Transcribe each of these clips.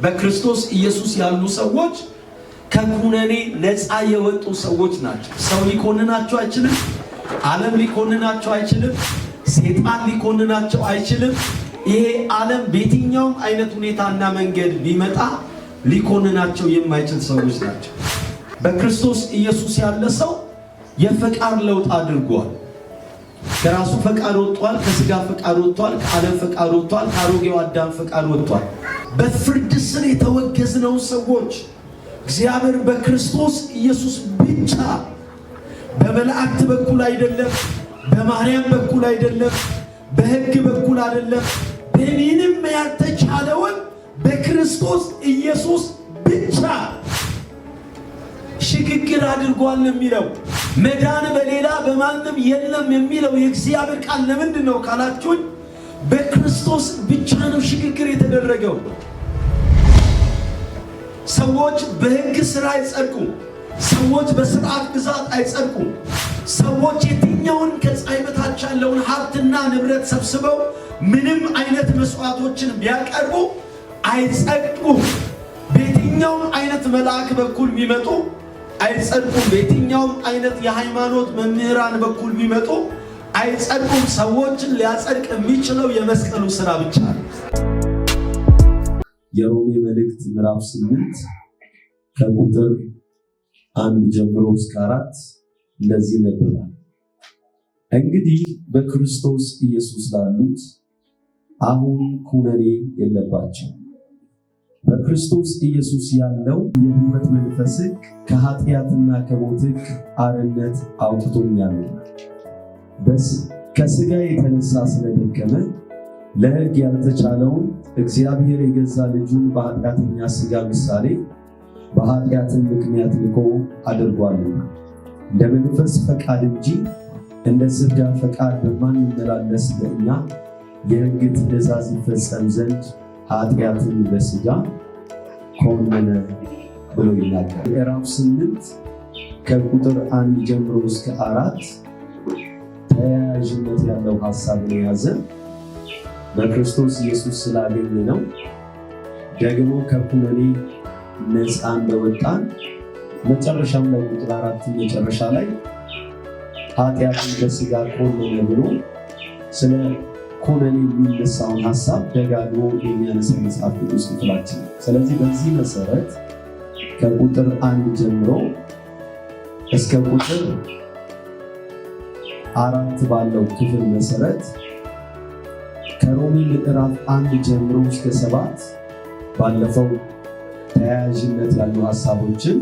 በክርስቶስ ኢየሱስ ያሉ ሰዎች ከኩነኔ ነፃ የወጡ ሰዎች ናቸው። ሰው ሊኮንናቸው አይችልም። ዓለም ሊኮንናቸው አይችልም። ሰይጣን ሊኮንናቸው አይችልም። ይሄ ዓለም በየትኛውም አይነት ሁኔታና መንገድ ቢመጣ ሊኮንናቸው የማይችል ሰዎች ናቸው። በክርስቶስ ኢየሱስ ያለ ሰው የፈቃድ ለውጥ አድርጓል። ከራሱ ፈቃድ ወጥቷል። ከስጋ ፈቃድ ወጥቷል። ከዓለም ፈቃድ ወጥቷል። ከአሮጌው አዳም ፈቃድ ወጥቷል። በፍርድ ስር የተወገዝነው ሰዎች እግዚአብሔር በክርስቶስ ኢየሱስ ብቻ፣ በመላእክት በኩል አይደለም፣ በማርያም በኩል አይደለም፣ በሕግ በኩል አይደለም፣ በምንም ያልተቻለውን በክርስቶስ ኢየሱስ ብቻ ሽግግር አድርጓል የሚለው መዳን በሌላ በማንም የለም የሚለው የእግዚአብሔር ቃል ለምንድን ነው ካላችሁኝ፣ በክርስቶስ ብቻ ነው ሽግግር የተደረገው። ሰዎች በሕግ ሥራ አይጸድቁም። ሰዎች በሥርዓት ግዛት አይጸድቁም። ሰዎች የትኛውን ከፀሐይ በታች ያለውን ሀብትና ንብረት ሰብስበው ምንም አይነት መስዋዕቶችን ቢያቀርቡ አይጸድቁም። በየትኛውም አይነት መልአክ በኩል ቢመጡ አይጸድቁም። በየትኛውም አይነት የሃይማኖት መምህራን በኩል ቢመጡ አይጸድቁም። ሰዎችን ሊያጸድቅ የሚችለው የመስቀሉ ሥራ ብቻ ነው። የሮሜ መልእክት ምዕራፍ 8 ከቁጥር 1 ጀምሮ እስከ 4 እንደዚህ ይነበባል። እንግዲህ በክርስቶስ ኢየሱስ ላሉት አሁን ኩነኔ የለባቸው። በክርስቶስ ኢየሱስ ያለው የሕይወት መንፈስ ሕግ ከኃጢአትና ከሞት ሕግ አርነት አውጥቶኛልና ከሥጋ የተነሳ ስለደከመ ለሕግ ያልተቻለውን እግዚአብሔር የገዛ ልጁን በኃጢአተኛ ሥጋ ምሳሌ በኃጢአትን ምክንያት ልኮ አድርጓልና እንደ መንፈስ ፈቃድ እንጂ እንደ ሥጋ ፈቃድ በማንመላለስ በእኛ የሕግ ትእዛዝ ይፈጸም ዘንድ ኃጢአትን በሥጋ ኮነነ ብሎ ይናገራል። ምዕራፍ 8 ከቁጥር 1 ጀምሮ እስከ 4 ተያያዥነት ያለው ሐሳብን የያዘ በክርስቶስ ኢየሱስ ስላገኘ ነው። ደግሞ ከኩነኔ ነፃ እንደወጣን መጨረሻም ላይ ቁጥር 4 መጨረሻ ላይ ኃጢአትን በሥጋ ኮነነ ብሎ ስለ ኩነኔ የሚነሳውን ሐሳብ ደጋግሞ የሚያነሳ መጽሐፍ ቅዱስ ክፍላችን። ስለዚህ በዚህ መሰረት ከቁጥር 1 ጀምሮ እስከ ቁጥር 4 ባለው ክፍል መሰረት ከሮሜ ምዕራፍ 1 ጀምሮ እስከ 7 ባለፈው ተያያዥነት ያሉ ሐሳቦችን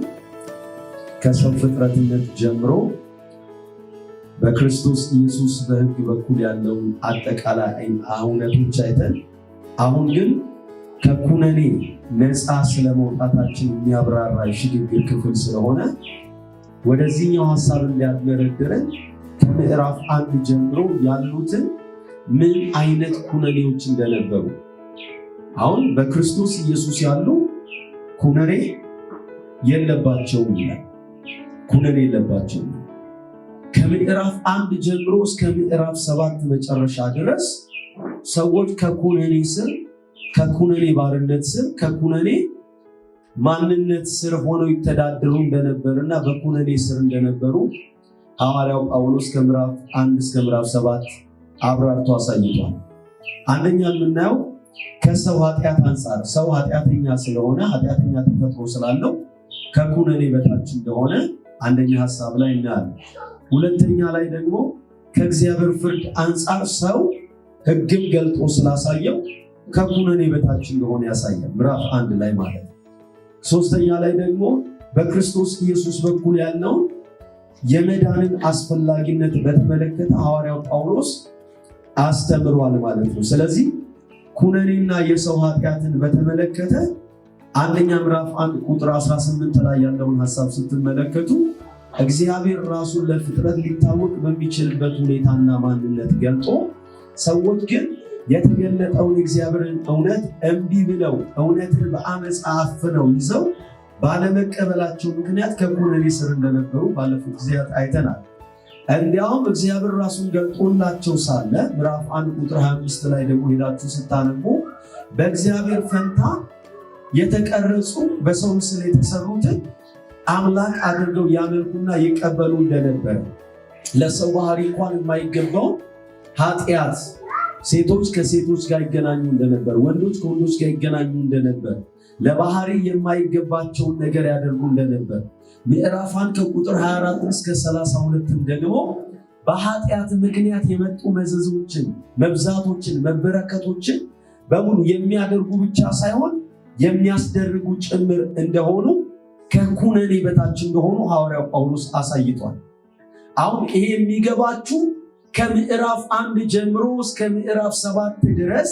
ከሰው ፍጥረትነት ጀምሮ በክርስቶስ ኢየሱስ በሕግ በኩል ያለውን አጠቃላይ እውነቶች አይተን አሁን ግን ከኩነኔ ነፃ ስለመውጣታችን የሚያብራራ የሽግግር ክፍል ስለሆነ ወደዚህኛው ሐሳብ እንዲያደረድረን ከምዕራፍ 1 ጀምሮ ያሉትን ምን አይነት ኩነኔዎች እንደነበሩ አሁን በክርስቶስ ኢየሱስ ያሉ ኩነኔ የለባቸውም ይላል። ኩነኔ የለባቸውም። ከምዕራፍ 1 ጀምሮ እስከ ምዕራፍ 7 መጨረሻ ድረስ ሰዎች ከኩነኔ ስር፣ ከኩነኔ ባርነት ስር፣ ከኩነኔ ማንነት ስር ሆነው ይተዳደሩ እንደነበርና በኩነኔ ስር እንደነበሩ ሐዋርያው ጳውሎስ ከምዕራፍ 1 እስከ ምዕራፍ 7 አብራርቶ አሳይቷል። አንደኛ የምናየው ከሰው ኃጢአት አንጻር ሰው ኃጢአተኛ ስለሆነ ኃጢአተኛ ተፈጥሮ ስላለው ከኩነኔ በታች እንደሆነ አንደኛ ሐሳብ ላይ እናያለን። ሁለተኛ ላይ ደግሞ ከእግዚአብሔር ፍርድ አንጻር ሰው ሕግም ገልጦ ስላሳየው ከኩነኔ በታች እንደሆነ ያሳያል፣ ምዕራፍ 1 ላይ ማለት ነው። ሶስተኛ ላይ ደግሞ በክርስቶስ ኢየሱስ በኩል ያለውን የመዳንን አስፈላጊነት በተመለከተ ሐዋርያው ጳውሎስ አስተምሯል ማለት ነው። ስለዚህ ኩነኔና የሰው ኃጢአትን በተመለከተ አንደኛ ምዕራፍ 1 ቁጥር 18 ላይ ያለውን ሐሳብ ስትመለከቱ እግዚአብሔር ራሱን ለፍጥረት ሊታወቅ በሚችልበት ሁኔታና ማንነት ገልጦ ሰዎች ግን የተገለጠውን እግዚአብሔርን እውነት እምቢ ብለው እውነትን በአመፃ አፍነው ይዘው ባለመቀበላቸው ምክንያት ከኩነኔ ስር እንደነበሩ ባለፉት ጊዜያት አይተናል። እንዲያውም እግዚአብሔር ራሱን ገልጦላቸው ሳለ ምዕራፍ 1 ቁጥር 25 ላይ ደግሞ ሄዳችሁ ስታነቡ በእግዚአብሔር ፈንታ የተቀረጹ በሰው ምስል የተሰሩትን አምላክ አድርገው ያመልኩና ይቀበሉ እንደነበረ፣ ለሰው ባህሪ እንኳን የማይገባው ኃጢአት ሴቶች ከሴቶች ጋር ይገናኙ እንደነበር፣ ወንዶች ከወንዶች ጋር ይገናኙ እንደነበር፣ ለባህሪ የማይገባቸውን ነገር ያደርጉ እንደነበር ምዕራፍ 1 ከቁጥር 24 እስከ 32 ደግሞ በኃጢአት ምክንያት የመጡ መዘዞችን፣ መብዛቶችን፣ መበረከቶችን በሙሉ የሚያደርጉ ብቻ ሳይሆን የሚያስደርጉ ጭምር እንደሆኑ ከኩነኔ በታች እንደሆኑ ሐዋርያው ጳውሎስ አሳይቷል። አሁን ይሄ የሚገባችሁ ከምዕራፍ 1 ጀምሮ እስከ ምዕራፍ 7 ድረስ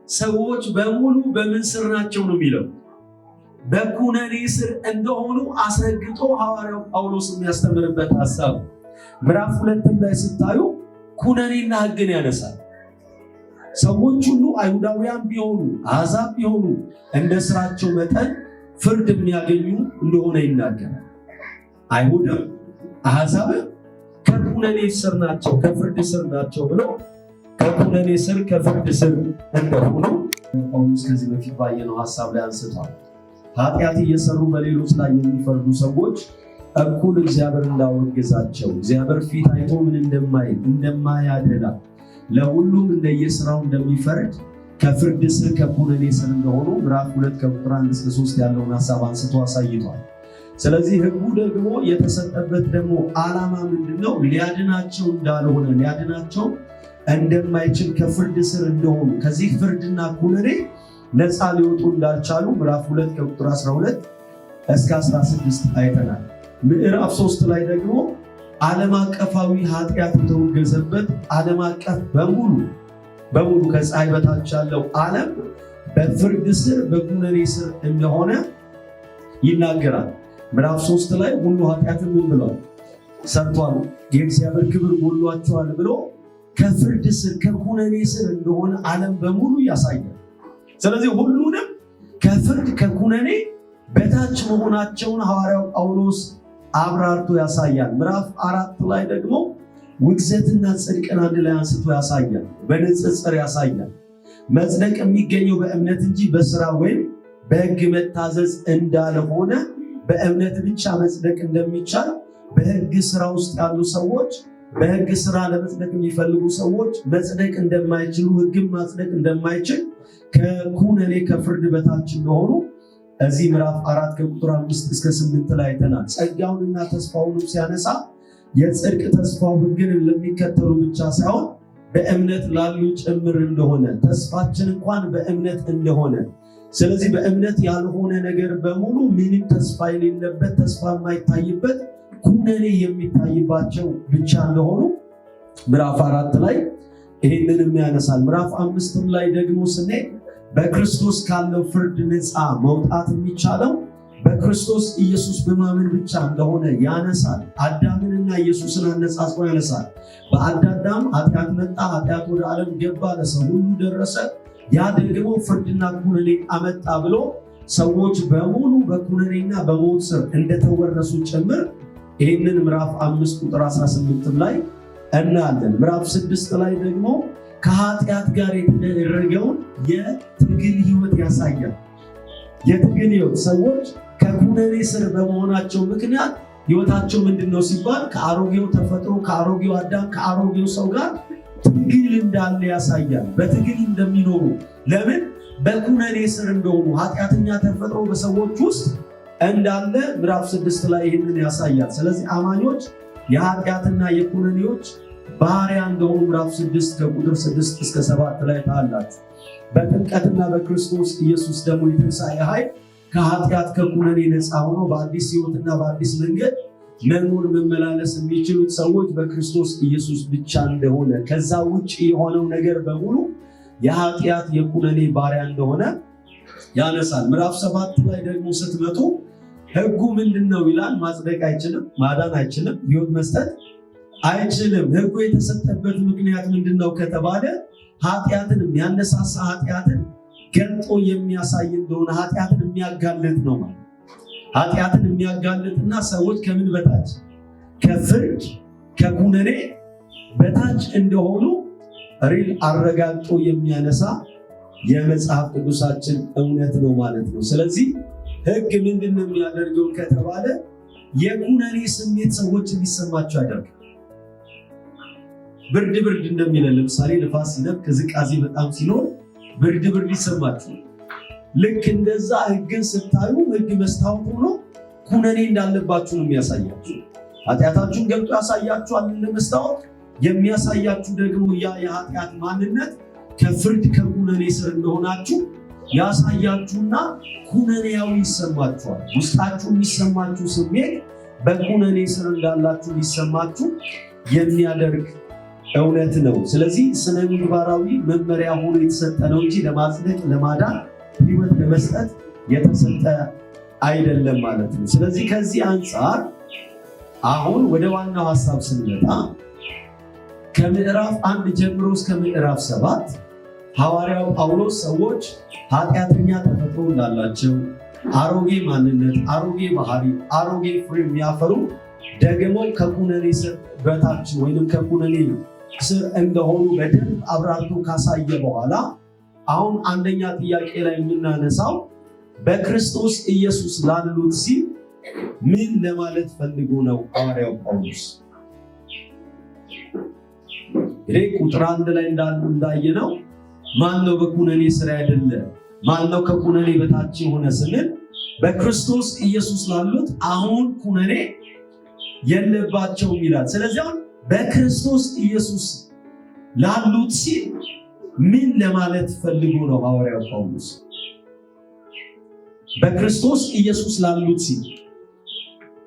ሰዎች በሙሉ በምን ስር ናቸው ነው የሚለው? በኩነኔ ስር እንደሆኑ አስረግጦ ሐዋርያው ጳውሎስ የሚያስተምርበት ሐሳብ ምዕራፍ 2 ላይ ስታዩ ኩነኔና ሕግን ያነሳል። ሰዎች ሁሉ አይሁዳውያን ቢሆኑ አሕዛብ ቢሆኑ እንደ ስራቸው መጠን ፍርድ የሚያገኙ እንደሆነ ይናገራል። አይሁድም አሕዛብም ከኩነኔ ስር ናቸው፣ ከፍርድ ስር ናቸው ብሎ ከኩነኔ ስር ከፍርድ ስር እንደሆኑ ጳውሎስ ከዚህ በፊት ባየነው ሐሳብ ላይ አንስቷል። ኃጢአት እየሰሩ በሌሎች ላይ የሚፈርዱ ሰዎች እኩል እግዚአብሔር እንዳወገዛቸው፣ እግዚአብሔር ፊት አይቶ ምን እንደማያደላ ለሁሉም እንደየስራው እንደሚፈርድ ከፍርድ ስር ከኩነኔ ስር እንደሆኑ ምዕራፍ 2 ከቁጥር 1 እስከ 3 ያለውን ሐሳብ አንስቶ አሳይቷል። ስለዚህ ሕጉ ደግሞ የተሰጠበት ደግሞ ዓላማ ምንድነው? ሊያድናቸው እንዳልሆነ፣ ሊያድናቸው እንደማይችል፣ ከፍርድ ስር እንደሆኑ፣ ከዚህ ፍርድና ኩነኔ ነፃ ሊወጡ እንዳልቻሉ ምዕራፍ 2 ከቁጥር 12 እስከ 16 አይተናል። ምዕራፍ 3 ላይ ደግሞ ዓለም አቀፋዊ ኃጢአት የተወገዘበት ዓለም አቀፍ በሙሉ ከፀሐይ በታች ያለው ዓለም በፍርድ ስር በኩነኔ ስር እንደሆነ ይናገራል። ምዕራፍ 3 ላይ ሁሉ ኃጢአትን ምን ብሏል? ሰርቷል፣ የእግዚአብሔር ክብር ጎሏቸዋል ብሎ ከፍርድ ስር ከኩነኔ ስር እንደሆነ ዓለም በሙሉ ያሳያል። ስለዚህ ሁሉንም ከፍርድ ከኩነኔ በታች መሆናቸውን ሐዋርያው ጳውሎስ አብራርቶ ያሳያል። ምዕራፍ 4 ላይ ደግሞ ውግዘትና ጽድቅን አንድ ላይ አንስቶ ያሳያል፣ በንጽጽር ያሳያል። መጽደቅ የሚገኘው በእምነት እንጂ በስራ ወይም በሕግ መታዘዝ እንዳልሆነ፣ በእምነት ብቻ መጽደቅ እንደሚቻል፣ በሕግ ስራ ውስጥ ያሉ ሰዎች፣ በሕግ ስራ ለመጽደቅ የሚፈልጉ ሰዎች መጽደቅ እንደማይችሉ፣ ሕግም ማጽደቅ እንደማይችል፣ ከኩነኔ ከፍርድ በታች እንደሆኑ እዚህ ምዕራፍ 4 ከቁጥር 5 እስከ 8 ላይ አይተናል። ጸጋውንና ተስፋውንም ሲያነሳ የጽድቅ ተስፋው ሕግን ለሚከተሉ ብቻ ሳይሆን በእምነት ላሉ ጭምር እንደሆነ፣ ተስፋችን እንኳን በእምነት እንደሆነ፣ ስለዚህ በእምነት ያልሆነ ነገር በሙሉ ምንም ተስፋ የሌለበት፣ ተስፋ የማይታይበት፣ ኩነኔ የሚታይባቸው ብቻ እንደሆኑ ምዕራፍ 4 ላይ ይህንንም ያነሳል። ምዕራፍ 5 ላይ ደግሞ ስንሄድ በክርስቶስ ካለው ፍርድ ነፃ መውጣት የሚቻለው በክርስቶስ ኢየሱስ በማመን ብቻ እንደሆነ ያነሳል። አዳምንና ኢየሱስን አነጻጽሮ ያነሳል። በአዳም ኃጢአት መጣ፣ ኃጢአት ወደ ዓለም ገባ፣ ለሰው ሁሉ ደረሰ፣ ያ ደግሞ ፍርድና ኩነኔ አመጣ ብሎ ሰዎች በሙሉ በኩነኔና በሞት ስር እንደተወረሱ ጭምር ይህንን ምዕራፍ 5 ቁጥር 18 ላይ እናያለን። ምዕራፍ 6 ላይ ደግሞ ከኃጢአት ጋር የተደረገውን የትግል ህይወት ያሳያል። የትግል ህይወት ሰዎች ከኩነኔ ስር በመሆናቸው ምክንያት ህይወታቸው ምንድነው ሲባል ከአሮጌው ተፈጥሮ ከአሮጌው አዳም ከአሮጌው ሰው ጋር ትግል እንዳለ ያሳያል። በትግል እንደሚኖሩ ለምን? በኩነኔ ስር እንደሆኑ ኃጢአተኛ ተፈጥሮ በሰዎች ውስጥ እንዳለ ምዕራፍ 6 ላይ ይህንን ያሳያል። ስለዚህ አማኞች የኃጢአትና የኩነኔዎች ባሪያ እንደሆኑ ምዕራፍ 6 ከቁጥር 6 እስከ 7 ላይ ታላችሁ። በጥምቀትና በክርስቶስ ኢየሱስ ደግሞ የትንሣኤ ኃይል ከኃጢአት ከኩነኔ ነፃ ሆኖ በአዲስ ህይወትና በአዲስ መንገድ መኖር መመላለስ የሚችሉት ሰዎች በክርስቶስ ኢየሱስ ብቻ እንደሆነ፣ ከዛ ውጭ የሆነው ነገር በሙሉ የኃጢአት የኩነኔ ባሪያ እንደሆነ ያነሳል። ምዕራፍ 7 ላይ ደግሞ ስትመጡ ህጉ ምንድነው ይላል? ማጽደቅ አይችልም፣ ማዳን አይችልም፣ ህይወት መስጠት አይችልም። ህጉ የተሰጠበት ምክንያት ምንድነው ከተባለ ኃጢአትን የሚያነሳሳ ኃጢአትን ገልጦ የሚያሳይ እንደሆነ ኃጢአትን የሚያጋልጥ ነው ማለት። ኃጢአትን የሚያጋልጥና ሰዎች ከምን በታች ከፍርድ ከኩነኔ በታች እንደሆኑ ሪል አረጋግጦ የሚያነሳ የመጽሐፍ ቅዱሳችን እውነት ነው ማለት ነው። ስለዚህ ሕግ ምንድነው የሚያደርገው ከተባለ የኩነኔ ስሜት ሰዎች እንዲሰማቸው ያደርጋል። ብርድ እንደሚለን ለምሳሌ ንፋስ ሲነፍስ ቅዝቃዜ በጣም ሲኖር ብርድ ይሰማችሁ። ልክ እንደዛ ሕግን ስታዩ ሕግ መስታወት ሆኖ ኩነኔ እንዳለባችሁ ነው የሚያሳያችሁ። ኃጢአታችሁን ገልጦ ያሳያችኋል እንደ መስታወት። የሚያሳያችሁ ደግሞ ያ የኃጢአት ማንነት ከፍርድ ከኩነኔ ስር እንደሆናችሁ ያሳያችሁና ኩነኔያዊ ይሰማችኋል። ውስጣችሁ የሚሰማችሁ ስሜት በኩነኔ ስር እንዳላችሁ ሊሰማችሁ የሚያደርግ እውነት ነው። ስለዚህ ስነ ምግባራዊ መመሪያ ሆኖ የተሰጠ ነው እንጂ ለማጽደቅ፣ ለማዳን፣ ሕይወት ለመስጠት የተሰጠ አይደለም ማለት ነው። ስለዚህ ከዚህ አንጻር አሁን ወደ ዋናው ሐሳብ ስንመጣ ከምዕራፍ 1 ጀምሮ እስከ ምዕራፍ 7 ሐዋርያው ጳውሎስ ሰዎች ኃጢአተኛ ተፈጥሮ እንዳላቸው፣ አሮጌ ማንነት፣ አሮጌ ባህሪ፣ አሮጌ ፍሬ የሚያፈሩ ደግሞ ከኩነኔ ስር በታች ወይም ከኩነኔ ስር እንደሆኑ በደንብ አብራርቶ ካሳየ በኋላ አሁን አንደኛ ጥያቄ ላይ የምናነሳው በክርስቶስ ኢየሱስ ላሉት ሲል ምን ለማለት ፈልጎ ነው ሐዋርያው ጳውሎስ? ቁጥር 1 ላይ እንዳየነው ማን ነው በኩነኔ ስር አይደለ? ማን ነው ከኩነኔ በታች የሆነ ስንል በክርስቶስ ኢየሱስ ላሉት አሁን ኩነኔ የለባቸውም ይላል። ስለዚህ አሁን በክርስቶስ ኢየሱስ ላሉት ሲል ምን ለማለት ፈልጎ ነው ሐዋርያው ጳውሎስ? በክርስቶስ ኢየሱስ ላሉት ሲል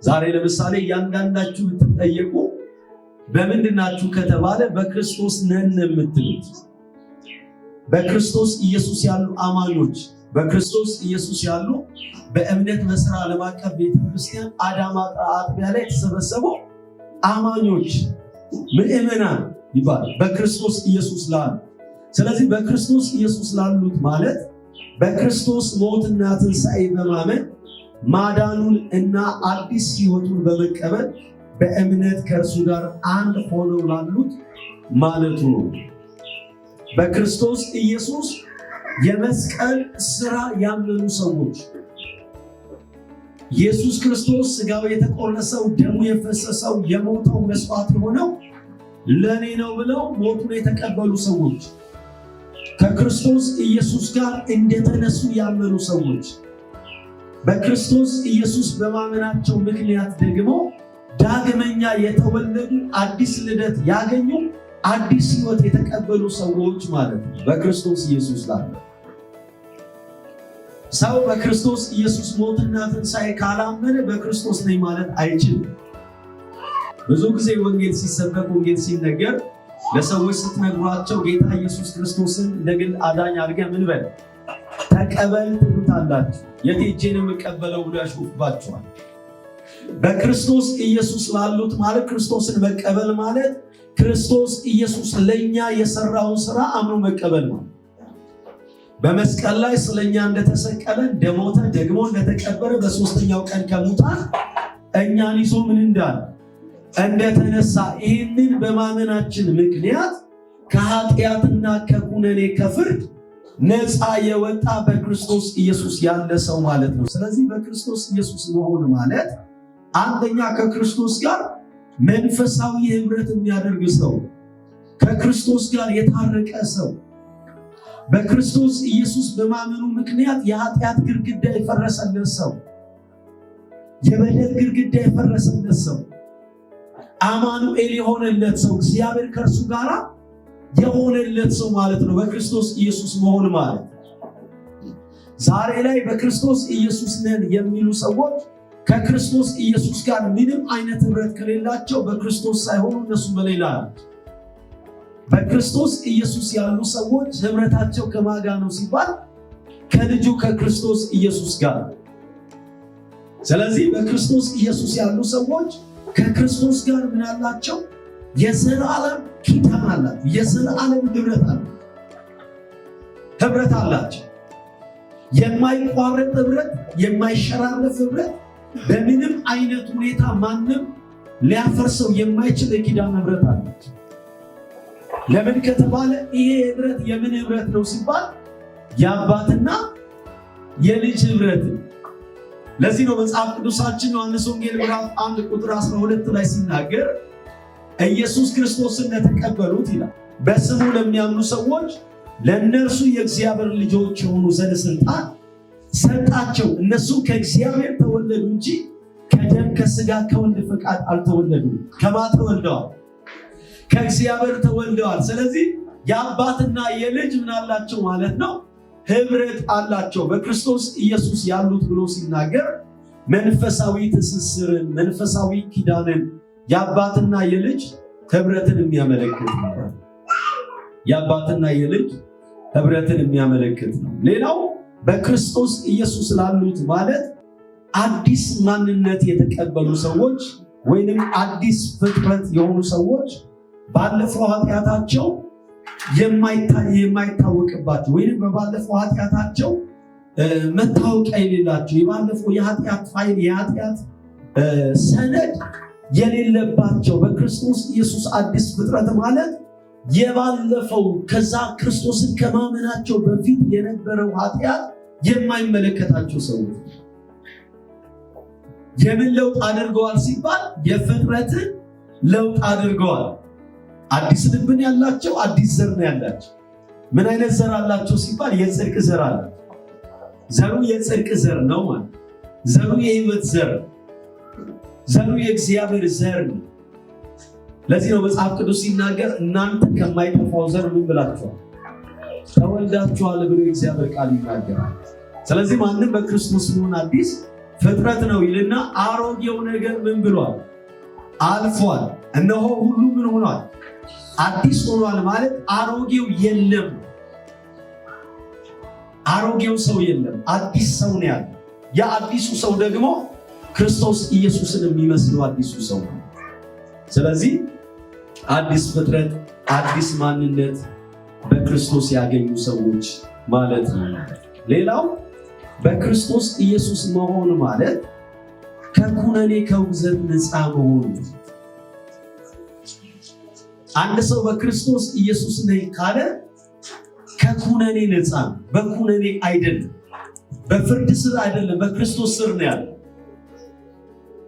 ዛሬ ለምሳሌ እያንዳንዳችሁ ብትጠየቁ በምንድናችሁ ከተባለ በክርስቶስ ነን የምትሉት። በክርስቶስ ኢየሱስ ያሉ አማኞች፣ በክርስቶስ ኢየሱስ ያሉ በእምነት መስራ ዓለም አቀፍ ቤተክርስቲያን አዳማ አጥቢያ ላይ የተሰበሰቡ አማኞች ምእመናን ይባላል በክርስቶስ ኢየሱስ ላሉ። ስለዚህ በክርስቶስ ኢየሱስ ላሉት ማለት በክርስቶስ ሞትና ትንሣኤ በማመን ማዳኑን እና አዲስ ሕይወቱን በመቀበል በእምነት ከእርሱ ጋር አንድ ሆነው ላሉት ማለቱ ነው። በክርስቶስ ኢየሱስ የመስቀል ስራ ያመኑ ሰዎች ኢየሱስ ክርስቶስ ስጋው የተቆረሰው ደሙ የፈሰሰው የሞተው መስዋዕት የሆነው ለኔ ነው ብለው ሞቱን የተቀበሉ ሰዎች፣ ከክርስቶስ ኢየሱስ ጋር እንደተነሱ ያመኑ ሰዎች፣ በክርስቶስ ኢየሱስ በማመናቸው ምክንያት ደግሞ ዳግመኛ የተወለዱ አዲስ ልደት ያገኙ አዲስ ሕይወት የተቀበሉ ሰዎች ማለት ነው። በክርስቶስ ኢየሱስ ላለ ሰው በክርስቶስ ኢየሱስ ሞትና ትንሣኤ ካላመነ በክርስቶስ ነኝ ማለት አይችልም። ብዙ ጊዜ ወንጌል ሲሰበክ፣ ወንጌል ሲነገር ለሰዎች ስትነግሯቸው ጌታ ኢየሱስ ክርስቶስን እንደግል አዳኝ አድርገህ ምን በል ተቀበል ትሉታላችሁ። የት ሄጄ ነው የምቀበለው ብሎ ያሾፍባችኋል። በክርስቶስ ኢየሱስ ላሉት ማለት ክርስቶስን መቀበል ማለት ክርስቶስ ኢየሱስ ለኛ የሰራውን ስራ አምኖ መቀበል ማለት በመስቀል ላይ ስለኛ እንደተሰቀለ እንደሞተ ደግሞ እንደተቀበረ በሶስተኛው ቀን ከሙታን እኛን ይዞ ምን እንዳለ እንደተነሳ ይህንን በማመናችን ምክንያት ከኃጢአትና ከኩነኔ ከፍርድ ነፃ የወጣ በክርስቶስ ኢየሱስ ያለ ሰው ማለት ነው። ስለዚህ በክርስቶስ ኢየሱስ መሆን ማለት አንደኛ ከክርስቶስ ጋር መንፈሳዊ ህብረት የሚያደርግ ሰው፣ ከክርስቶስ ጋር የታረቀ ሰው፣ በክርስቶስ ኢየሱስ በማመኑ ምክንያት የኃጢአት ግድግዳ የፈረሰለት ሰው፣ የበደል ግድግዳ የፈረሰለት ሰው፣ አማኑኤል የሆነለት ሰው፣ እግዚአብሔር ከእርሱ ጋር የሆነለት ሰው ማለት ነው በክርስቶስ ኢየሱስ መሆን ማለት። ዛሬ ላይ በክርስቶስ ኢየሱስ ነን የሚሉ ሰዎች ከክርስቶስ ኢየሱስ ጋር ምንም አይነት ህብረት ከሌላቸው በክርስቶስ ሳይሆኑ እነሱ በሌላ ናቸው። በክርስቶስ ኢየሱስ ያሉ ሰዎች ህብረታቸው ከማን ጋር ነው ሲባል ከልጁ ከክርስቶስ ኢየሱስ ጋር። ስለዚህ በክርስቶስ ኢየሱስ ያሉ ሰዎች ከክርስቶስ ጋር ምን አላቸው? የዘላለም ኪዳን አላቸው። የዘላለም ህብረት አላቸው። የማይቋረጥ ህብረት፣ የማይሸራረፍ ህብረት፣ በምንም አይነት ሁኔታ ማንም ሊያፈርሰው የማይችል የኪዳን ህብረት አላቸው። ለምን ከተባለ ይሄ ህብረት የምን ህብረት ነው ሲባል የአባትና የልጅ ህብረት። ለዚህ ነው መጽሐፍ ቅዱሳችን ዮሐንስ ወንጌል ምዕራፍ 1 ቁጥር 12 ላይ ሲናገር ኢየሱስ ክርስቶስን ለተቀበሉት ይላል በስሙ ለሚያምኑ ሰዎች ለእነርሱ የእግዚአብሔር ልጆች የሆኑ ዘንድ ስልጣን ሰጣቸው። እነሱ ከእግዚአብሔር ተወለዱ እንጂ ከደም ከስጋ ከወንድ ፈቃድ አልተወለዱም። ከማን ተወልደዋል? ከእግዚአብሔር ተወልደዋል። ስለዚህ የአባትና የልጅ ምን አላቸው ማለት ነው? ህብረት አላቸው። በክርስቶስ ኢየሱስ ያሉት ብሎ ሲናገር መንፈሳዊ ትስስርን፣ መንፈሳዊ ኪዳንን፣ የአባትና የልጅ ህብረትን የሚያመለክት ነው። የአባትና የልጅ ህብረትን የሚያመለክት ነው። ሌላው በክርስቶስ ኢየሱስ ላሉት ማለት አዲስ ማንነት የተቀበሉ ሰዎች ወይንም አዲስ ፍጥረት የሆኑ ሰዎች ባለፈው ኃጢአታቸው የማይታወቅባቸው ወይንም በባለፈው ኃጢአታቸው መታወቂያ የሌላቸው የባለፈው የኃጢአት ፋይል የኃጢአት ሰነድ የሌለባቸው በክርስቶስ ኢየሱስ አዲስ ፍጥረት ማለት የባለፈው ከዛ ክርስቶስን ከማመናቸው በፊት የነበረው ኃጢአት የማይመለከታቸው ሰዎች የምን ለውጥ አድርገዋል ሲባል የፍጥረትን ለውጥ አድርገዋል። አዲስ ልብን ያላቸው አዲስ ዘር ነው ያላቸው። ምን አይነት ዘር አላቸው ሲባል የጽድቅ ዘር አላቸው። ዘሩ የጽድቅ ዘር ነው ማለት ዘሩ የህይወት ዘር፣ ዘሩ የእግዚአብሔር ዘር ነው። ለዚህ ነው መጽሐፍ ቅዱስ ሲናገር እናንተ ከማይጠፋው ዘር ምን ብላችኋል? ተወልዳችኋል ብሎ የእግዚአብሔር ቃል ይናገራል። ስለዚህ ማንም በክርስቶስ ሊሆን አዲስ ፍጥረት ነው ይልና አሮጌው ነገር ምን ብሏል? አልፏል፣ እነሆ ሁሉ ምን ሆኗል? አዲስ ሆኗል። ማለት አሮጌው የለም፣ አሮጌው ሰው የለም፣ አዲስ ሰው ነው ያለው። ያ አዲሱ ሰው ደግሞ ክርስቶስ ኢየሱስን የሚመስለው አዲሱ ሰው ነው። ስለዚህ አዲስ ፍጥረት፣ አዲስ ማንነት በክርስቶስ ያገኙ ሰዎች ማለት ነው። ሌላው በክርስቶስ ኢየሱስ መሆን ማለት ከኩነኔ ከውግዘት ነፃ መሆን። አንድ ሰው በክርስቶስ ኢየሱስ ነኝ ካለ ከኩነኔ ነፃ ነው። በኩነኔ አይደለም፣ በፍርድ ስር አይደለም፣ በክርስቶስ ስር ነው ያለው።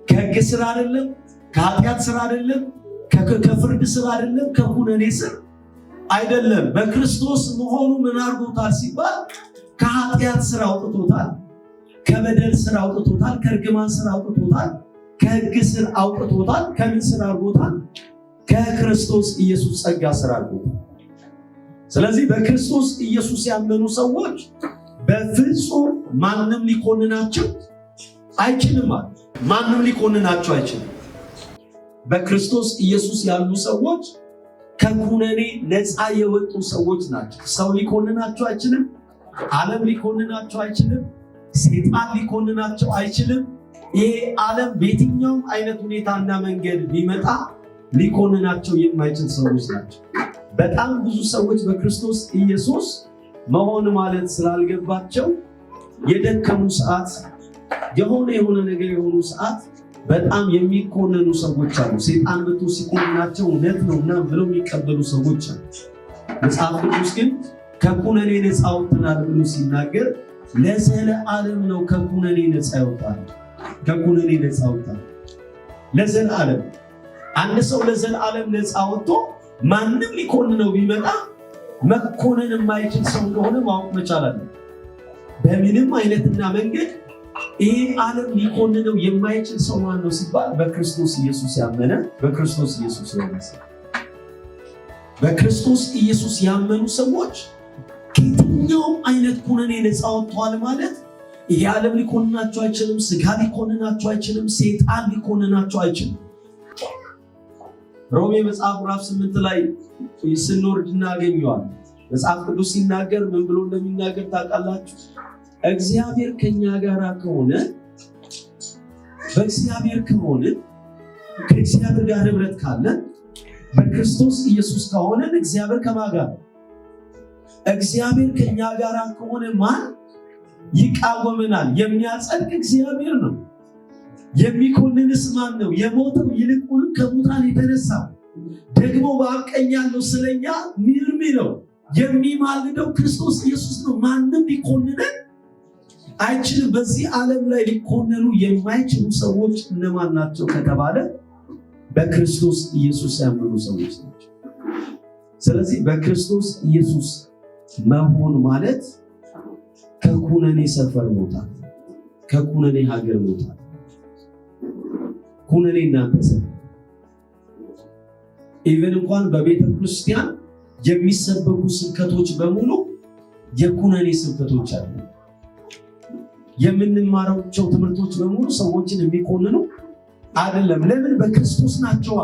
ከሕግ ስር አይደለም፣ ከኃጢአት ስር አይደለም፣ ከፍርድ ስር አይደለም፣ ከኩነኔ ስር አይደለም። በክርስቶስ መሆኑ ምን አድርጎታል ሲባል ከኃጢአት ስር አውጥቶታል፣ ከበደል ስር አውጥቶታል፣ ከእርግማን ስር አውጥቶታል፣ ከሕግ ስር አውጥቶታል። ከምን ስር አድርጎታል? ከክርስቶስ ኢየሱስ ጸጋ ስር አድርጎታል። ስለዚህ በክርስቶስ ኢየሱስ ያመኑ ሰዎች በፍጹም ማንም ሊኮንናቸው አይችልም ማለት ማንም ሊኮንናቸው አይችልም። በክርስቶስ ኢየሱስ ያሉ ሰዎች ከኩነኔ ነፃ የወጡ ሰዎች ናቸው። ሰው ሊኮንናቸው አይችልም። ዓለም ሊኮንናቸው አይችልም። ሰይጣን ሊኮንናቸው አይችልም። ይሄ ዓለም በየትኛውም አይነት ሁኔታና መንገድ ቢመጣ ሊኮንናቸው የማይችል ሰዎች ናቸው። በጣም ብዙ ሰዎች በክርስቶስ ኢየሱስ መሆን ማለት ስላልገባቸው የደከሙ ሰዓት የሆነ ነገር የሆኑ ሰዓት በጣም የሚኮነኑ ሰዎች አሉ። ሰይጣን መጥቶ ሲኮንናቸው እውነት ነው እና ብለው የሚቀበሉ ሰዎች አሉ። መጽሐፍ ቅዱስ ግን ከኩነኔ ነፃ አውጥተናል ብሎ ሲናገር ለዘለዓለም ነው ከኩነኔ ነፃ ያወጣል። ከኩነኔ ነፃ ያወጣል ለዘለዓለም። አንድ ሰው ለዘለዓለም ነፃ ወጥቶ ማንም ሊኮንነው ቢመጣ መኮነን የማይችል ሰው እንደሆነ ማወቅ መቻል አለ። በምንም አይነትና መንገድ ይሄ ዓለም ሊኮንነው የማይችል ሰው ማን ነው ሲባል በክርስቶስ ኢየሱስ ያመነ፣ በክርስቶስ ኢየሱስ ያመነ። በክርስቶስ ኢየሱስ ያመኑ ሰዎች ከየትኛውም አይነት ኩነኔ ነፃ ወጥተዋል ማለት ይሄ ዓለም ሊኮንናቸው አይችልም። ስጋ ሊኮንናቸው አይችልም። ሰይጣን ሊኮንናቸው አይችልም። ሮሜ መጽሐፍ ምዕራፍ 8 ላይ ስንወርድ እናገኘዋለን። መጽሐፍ ቅዱስ ሲናገር ምን ብሎ እንደሚናገር ታውቃላችሁ? እግዚአብሔር ከኛ ጋር ከሆነ በእግዚአብሔር ከሆነ ከእግዚአብሔር ጋር ህብረት ካለን በክርስቶስ ኢየሱስ ከሆነ እግዚአብሔር ከማን ጋር? እግዚአብሔር ከኛ ጋር ከሆነ ማን ይቃወመናል? የሚያጸድቅ እግዚአብሔር ነው። የሚኮንንስ ማን ነው? የሞተው ይልቁንም ከሙታን የተነሳው ደግሞ በአብ ቀኝ ያለው ስለኛ ምን የሚለው የሚማልደው ክርስቶስ ኢየሱስ ነው። ማንም ሊኮንነን አይችልም። በዚህ ዓለም ላይ ሊኮነኑ የማይችሉ ሰዎች እነማን ናቸው ከተባለ በክርስቶስ ኢየሱስ ያመኑ ሰዎች ናቸው። ስለዚህ በክርስቶስ ኢየሱስ መሆን ማለት ከኩነኔ ሰፈር መውጣት፣ ከኩነኔ ሀገር መውጣት። ኩነኔ እናንተ ሰፈር ኢቨን እንኳን በቤተ ክርስቲያን የሚሰበኩ ስብከቶች በሙሉ የኩነኔ ስብከቶች አሉ። የምንማራቸው ትምህርቶች በሙሉ ሰዎችን የሚኮንኑ አይደለም። ለምን? በክርስቶስ ናቸዋ።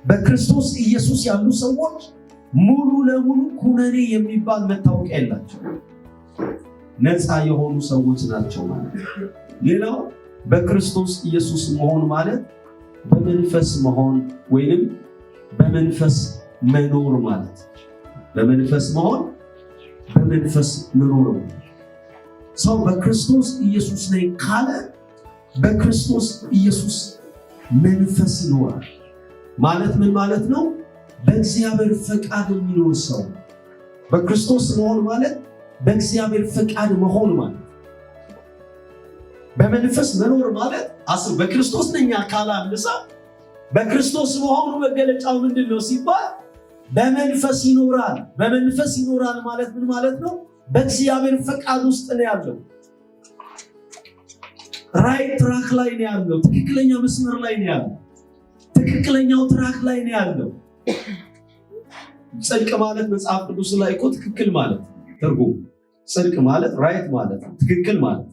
በክርስቶስ ኢየሱስ ያሉ ሰዎች ሙሉ ለሙሉ ኩነኔ የሚባል መታወቂያ የላቸው፣ ነፃ የሆኑ ሰዎች ናቸው ማለት ነው። ሌላው በክርስቶስ ኢየሱስ መሆን ማለት በመንፈስ መሆን ወይንም በመንፈስ መኖር ማለት። በመንፈስ መሆን በመንፈስ መኖር። ሰው በክርስቶስ ኢየሱስ ነኝ ካለ በክርስቶስ ኢየሱስ መንፈስ ይኖራል ማለት ምን ማለት ነው? በእግዚአብሔር ፈቃድ የሚኖር ሰው። በክርስቶስ መሆን ማለት በእግዚአብሔር ፈቃድ መሆን ማለት። በመንፈስ መኖር ማለት አስብ፣ በክርስቶስ ነኝ ካለ አንድ ሰው በክርስቶስ መሆኑ መገለጫው ምንድን ነው ሲባል በመንፈስ ይኖራል። በመንፈስ ይኖራል ማለት ምን ማለት ነው? በእግዚአብሔር ፈቃድ ውስጥ ነው ያለው። ራይት ትራክ ላይ ነው ያለው። ትክክለኛ መስመር ላይ ነው ያለው። ትክክለኛው ትራክ ላይ ነው ያለው። ጽድቅ ማለት መጽሐፍ ቅዱስ ላይ እኮ ትክክል ማለት ትርጉም ጽድቅ ማለት ራይት ማለት ትክክል ማለት።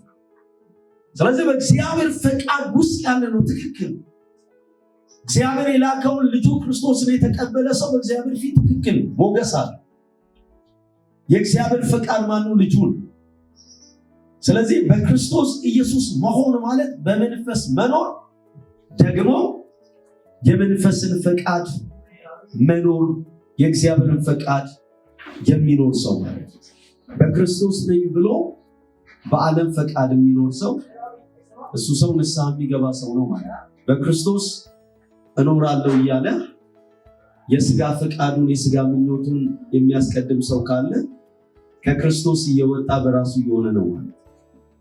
ስለዚህ በእግዚአብሔር ፈቃድ ውስጥ ያለ ነው ትክክል። እግዚአብሔር የላከውን ልጁ ክርስቶስን የተቀበለ ሰው በእግዚአብሔር ፊት ትክክል ሞገስ አለ። የእግዚአብሔር ፈቃድ ማነው? ልጁ ነው። ስለዚህ በክርስቶስ ኢየሱስ መሆን ማለት በመንፈስ መኖር፣ ደግሞ የመንፈስን ፈቃድ መኖር፣ የእግዚአብሔርን ፈቃድ የሚኖር ሰው ማለት። በክርስቶስ ነኝ ብሎ በዓለም ፈቃድ የሚኖር ሰው እሱ ሰው ንስሐ የሚገባ ሰው ነው ማለት። በክርስቶስ እኖራለሁ እያለ የስጋ ፈቃዱን የስጋ ምኞቱን የሚያስቀድም ሰው ካለ ከክርስቶስ እየወጣ በራሱ እየሆነ ነው ማለት።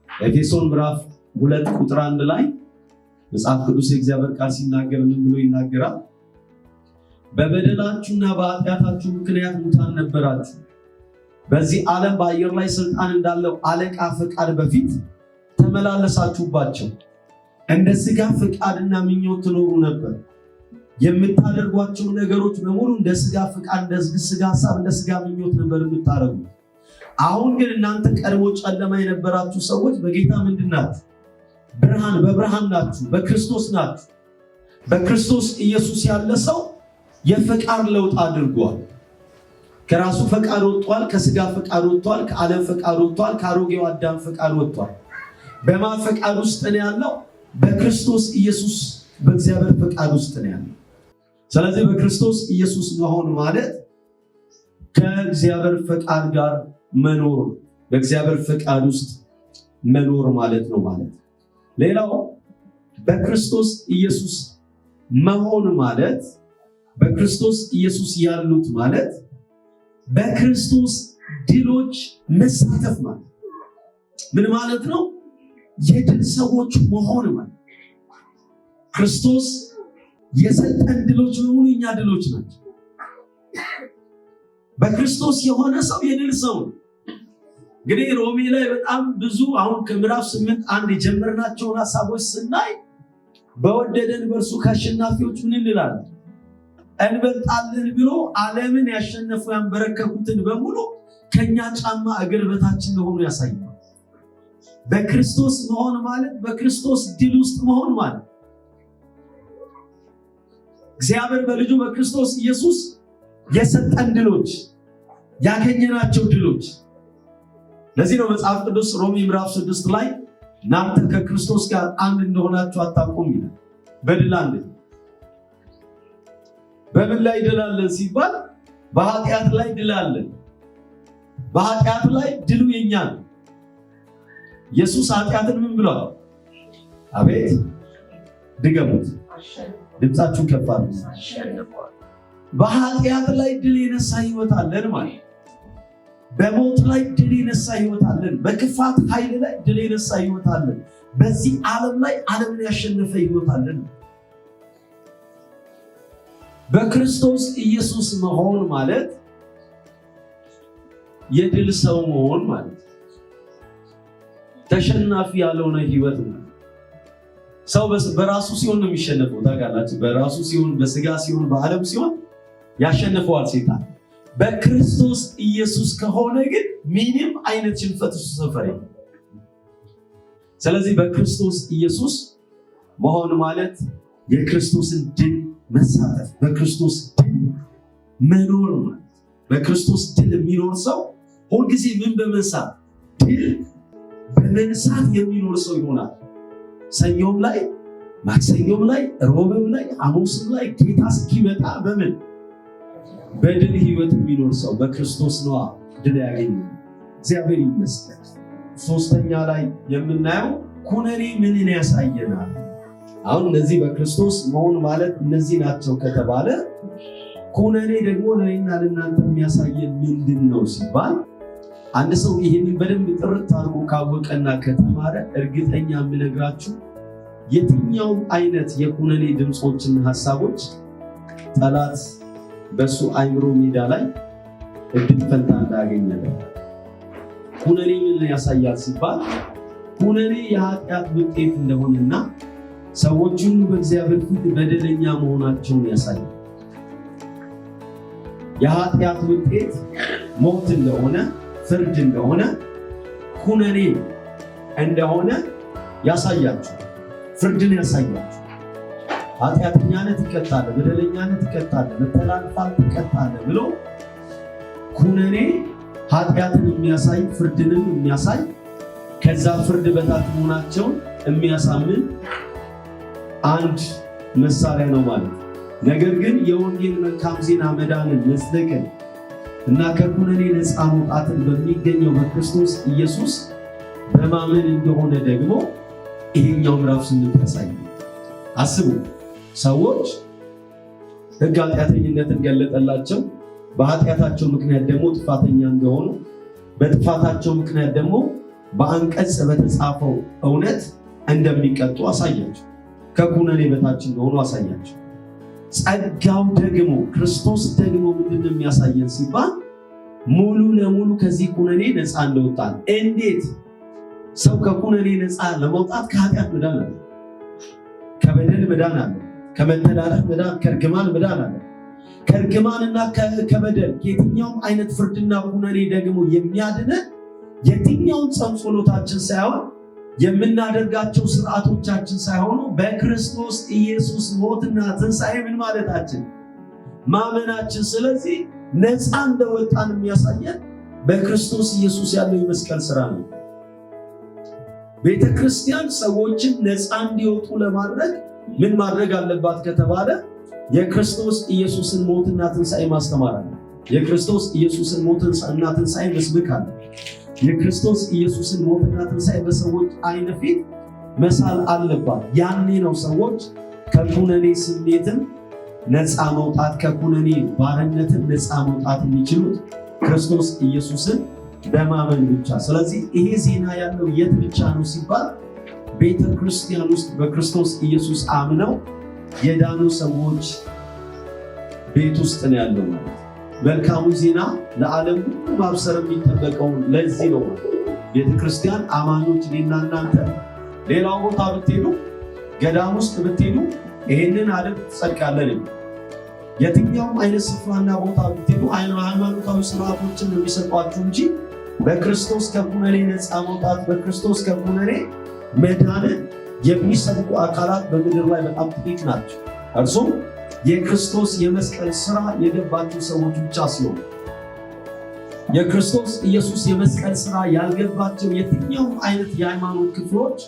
ኤፌሶን ምዕራፍ 2 ቁጥር 1 ላይ መጽሐፍ ቅዱስ የእግዚአብሔር ቃል ሲናገር ምን ብሎ ይናገራል? በበደላችሁና በኃጢአታችሁ ምክንያት ሙታን ነበራችሁ፣ በዚህ ዓለም በአየር ላይ ስልጣን እንዳለው አለቃ ፈቃድ በፊት ተመላለሳችሁባቸው፣ እንደ ስጋ ፈቃድና ምኞት ትኖሩ ነበር። የምታደርጓቸው ነገሮች በሙሉ እንደ ስጋ ፈቃድ፣ እንደ ስጋ ሐሳብ፣ እንደ ስጋ ምኞት ነበር የምታደርጉት። አሁን ግን እናንተ ቀድሞ ጨለማ የነበራችሁ ሰዎች በጌታ ምንድን ናችሁ? ብርሃን፣ በብርሃን ናችሁ፣ በክርስቶስ ናችሁ። በክርስቶስ ኢየሱስ ያለ ሰው የፈቃድ ለውጥ አድርጓል። ከራሱ ፈቃድ ወጥቷል፣ ከስጋ ፈቃድ ወጥቷል፣ ከዓለም ፈቃድ ወጥቷል፣ ከአሮጌው አዳም ፈቃድ ወጥቷል። በማን ፈቃድ ውስጥ ነው ያለው? በክርስቶስ ኢየሱስ በእግዚአብሔር ፈቃድ ውስጥ ነው ያለው። ስለዚህ በክርስቶስ ኢየሱስ መሆን ማለት ከእግዚአብሔር ፈቃድ ጋር መኖር፣ በእግዚአብሔር ፈቃድ ውስጥ መኖር ማለት ነው ማለት። ሌላው በክርስቶስ ኢየሱስ መሆን ማለት በክርስቶስ ኢየሱስ ያሉት ማለት በክርስቶስ ድሎች መሳተፍ ማለት። ምን ማለት ነው? የድል ሰዎች መሆን ማለት። ክርስቶስ የሰጠን ድሎች በሙሉ እኛ ድሎች ናቸው። በክርስቶስ የሆነ ሰው የድል ሰው ነው። እንግዲህ ሮሜ ላይ በጣም ብዙ አሁን ከምዕራፍ 8:1 የጀመርናቸውን ሐሳቦች ስናይ በወደደን በእርሱ ከአሸናፊዎች ምን እንላለን? እንበልጣለን ብሎ ዓለምን ያሸነፉ ያንበረከኩትን በሙሉ ከኛ ጫማ እግር በታች እንደሆኑ ያሳያል። በክርስቶስ መሆን ማለት በክርስቶስ ድል ውስጥ መሆን ማለት እግዚአብሔር በልጁ በክርስቶስ ኢየሱስ የሰጠን ድሎች፣ ያገኘናቸው ድሎች። ለዚህ ነው መጽሐፍ ቅዱስ ሮሜ ምዕራፍ 6 ላይ እናንተ ከክርስቶስ ጋር አንድ እንደሆናችሁ አታውቁም ይላል። በድል አንድ። በምን ላይ ድል አለን ሲባል በኃጢአት ላይ ድል አለን። በኃጢአት ላይ ድሉ የኛ ነው። ኢየሱስ ኃጢአትን ምን ብሏል? አቤት ድገሙት፣ ድምፃችሁን ከፍ አድርጉ። በኃጢአት ላይ ድል የነሳ ሕይወት አለን ማለት በሞት ላይ ድል የነሳ ሕይወት አለን። በክፋት ኃይል ላይ ድል የነሳ ሕይወት አለን። በዚህ ዓለም ላይ ዓለምን ያሸነፈ ሕይወት አለን። በክርስቶስ ኢየሱስ መሆን ማለት የድል ሰው መሆን ማለት ተሸናፊ ያልሆነ ሕይወት ነው። ሰው በራሱ ሲሆን ነው የሚሸነፈው። ታውቃላችሁ፣ በራሱ ሲሆን፣ በስጋ ሲሆን፣ በዓለም ሲሆን ያሸንፈዋል ሰይጣን። በክርስቶስ ኢየሱስ ከሆነ ግን ምንም አይነት ሽንፈት እሱ ሰፈር የለም። ስለዚህ በክርስቶስ ኢየሱስ መሆን ማለት የክርስቶስን ድል መሳተፍ፣ በክርስቶስ ድል መኖር ማለት። በክርስቶስ ድል የሚኖር ሰው ሁልጊዜ ምን በመንሳት ድል በመንሳት የሚኖር ሰው ይሆናል። ሰኞም ላይ፣ ማክሰኞም ላይ፣ ሮብም ላይ፣ ሐሙስም ላይ ጌታ እስኪመጣ በምን በድል ሕይወት የሚኖር ሰው በክርስቶስ ነዋ ድል ያገኘ። እግዚአብሔር ይመስገን። ሶስተኛ ላይ የምናየው ኩነኔ ምንን ያሳየናል? አሁን እነዚህ በክርስቶስ መሆን ማለት እነዚህ ናቸው ከተባለ ኩነኔ ደግሞ ለእኔና ለእናንተ የሚያሳየን ምንድን ነው ሲባል አንድ ሰው ይህንን በደንብ ጥርት አድርጎ ካወቀና ከተማረ እርግጠኛ የምነግራችሁ የትኛውም አይነት የኩነኔ ድምፆችና ሀሳቦች ጠላት በሱ አይምሮ ሜዳ ላይ እድል ፈንታ እንዳያገኘለን። ኩነኔ ምን ያሳያል ሲባል ኩነኔ የኃጢአት ውጤት እንደሆነና ሰዎች ሁሉ በእግዚአብሔር ፊት በደለኛ መሆናቸውን ያሳያል። የኃጢአት ውጤት ሞት እንደሆነ፣ ፍርድ እንደሆነ፣ ኩነኔ እንደሆነ ያሳያችሁ፣ ፍርድን ያሳያችሁ። ኃጢአተኛነት ትቀጣለህ፣ በደለኛነት ትቀጣለህ፣ መተላለፋል ትቀጣለህ ብሎ ኩነኔ ኃጢአትን የሚያሳይ ፍርድንም የሚያሳይ ከዛ ፍርድ በታች መሆናቸውን የሚያሳምን አንድ መሳሪያ ነው ማለት ነው። ነገር ግን የወንጌል መልካም ዜና መዳንን መስበክን እና ከኩነኔ ነፃ መውጣትን በሚገኘው በክርስቶስ ኢየሱስ በማመን እንደሆነ ደግሞ ይሄኛው ምዕራፍ 8 ያሳያል። አስቡ፣ ሰዎች ሕግ ኃጢአተኝነትን ገለጠላቸው። በኃጢአታቸው ምክንያት ደግሞ ጥፋተኛ እንደሆኑ፣ በጥፋታቸው ምክንያት ደግሞ በአንቀጽ በተጻፈው እውነት እንደሚቀጡ አሳያቸው። ከኩነኔ በታች እንደሆኑ አሳያቸው። ጸጋው ደግሞ ክርስቶስ ደግሞ ምንድን የሚያሳየን ሲባል ሙሉ ለሙሉ ከዚህ ኩነኔ ነፃ እንደወጣን። እንዴት? ሰው ከኩነኔ ነፃ ለመውጣት ከኃጢአት መዳን አለ፣ ከበደል መዳን አለ፣ ከመተላለፍ መዳን፣ ከእርግማን መዳን አለ። ከእርግማንና ከበደል የትኛውም አይነት ፍርድና ኩነኔ ደግሞ የሚያድነን የትኛውን ጾም ጸሎታችን ሳይሆን የምናደርጋቸው ስርዓቶቻችን ሳይሆኑ በክርስቶስ ኢየሱስ ሞትና ትንሣኤ ምን ማለታችን ማመናችን። ስለዚህ ነፃ እንደወጣን የሚያሳየን በክርስቶስ ኢየሱስ ያለው የመስቀል ስራ ነው። ቤተ ክርስቲያን ሰዎችን ነፃ እንዲወጡ ለማድረግ ምን ማድረግ አለባት ከተባለ የክርስቶስ ኢየሱስን ሞትና ትንሣኤ ማስተማር አለ። የክርስቶስ ኢየሱስን ሞትና ትንሣኤ መስበክ አለ። የክርስቶስ ኢየሱስን ሞትና ትንሣኤ በሰዎች አይን ፊት መሳል አለባት። ያኔ ነው ሰዎች ከኩነኔ ስሜትም ነፃ መውጣት፣ ከኩነኔ ባርነትም ነፃ መውጣት የሚችሉት ክርስቶስ ኢየሱስን በማመን ብቻ። ስለዚህ ይሄ ዜና ያለው የት ብቻ ነው ሲባል ቤተ ክርስቲያን ውስጥ በክርስቶስ ኢየሱስ አምነው የዳኑ ሰዎች ቤት ውስጥ ነው ያለው ማለት። መልካሙ ዜና ለዓለም ሁሉ ማብሰር የሚጠበቀው ለዚህ ነው። ቤተ ክርስቲያን አማኞች እኔና እናንተ ሌላው ቦታ ብትሄዱ፣ ገዳም ውስጥ ብትሄዱ ይሄንን ዓለም ትጸድቃለን። የትኛውም አይነት ስፍራና ቦታ ብትሄዱ ሃይማኖታዊ ስርዓቶችን የሚሰጧችሁ እንጂ በክርስቶስ ከኩነኔ ነፃ መውጣት፣ በክርስቶስ ከኩነኔ መዳንን የሚሰብኩ አካላት በምድር ላይ በጣም ጥቂት ናቸው። እርሱም የክርስቶስ የመስቀል ስራ የገባቸው ሰዎች ብቻ ሲሆኑ የክርስቶስ ኢየሱስ የመስቀል ስራ ያልገባቸው የትኛውም አይነት የሃይማኖት ክፍሎች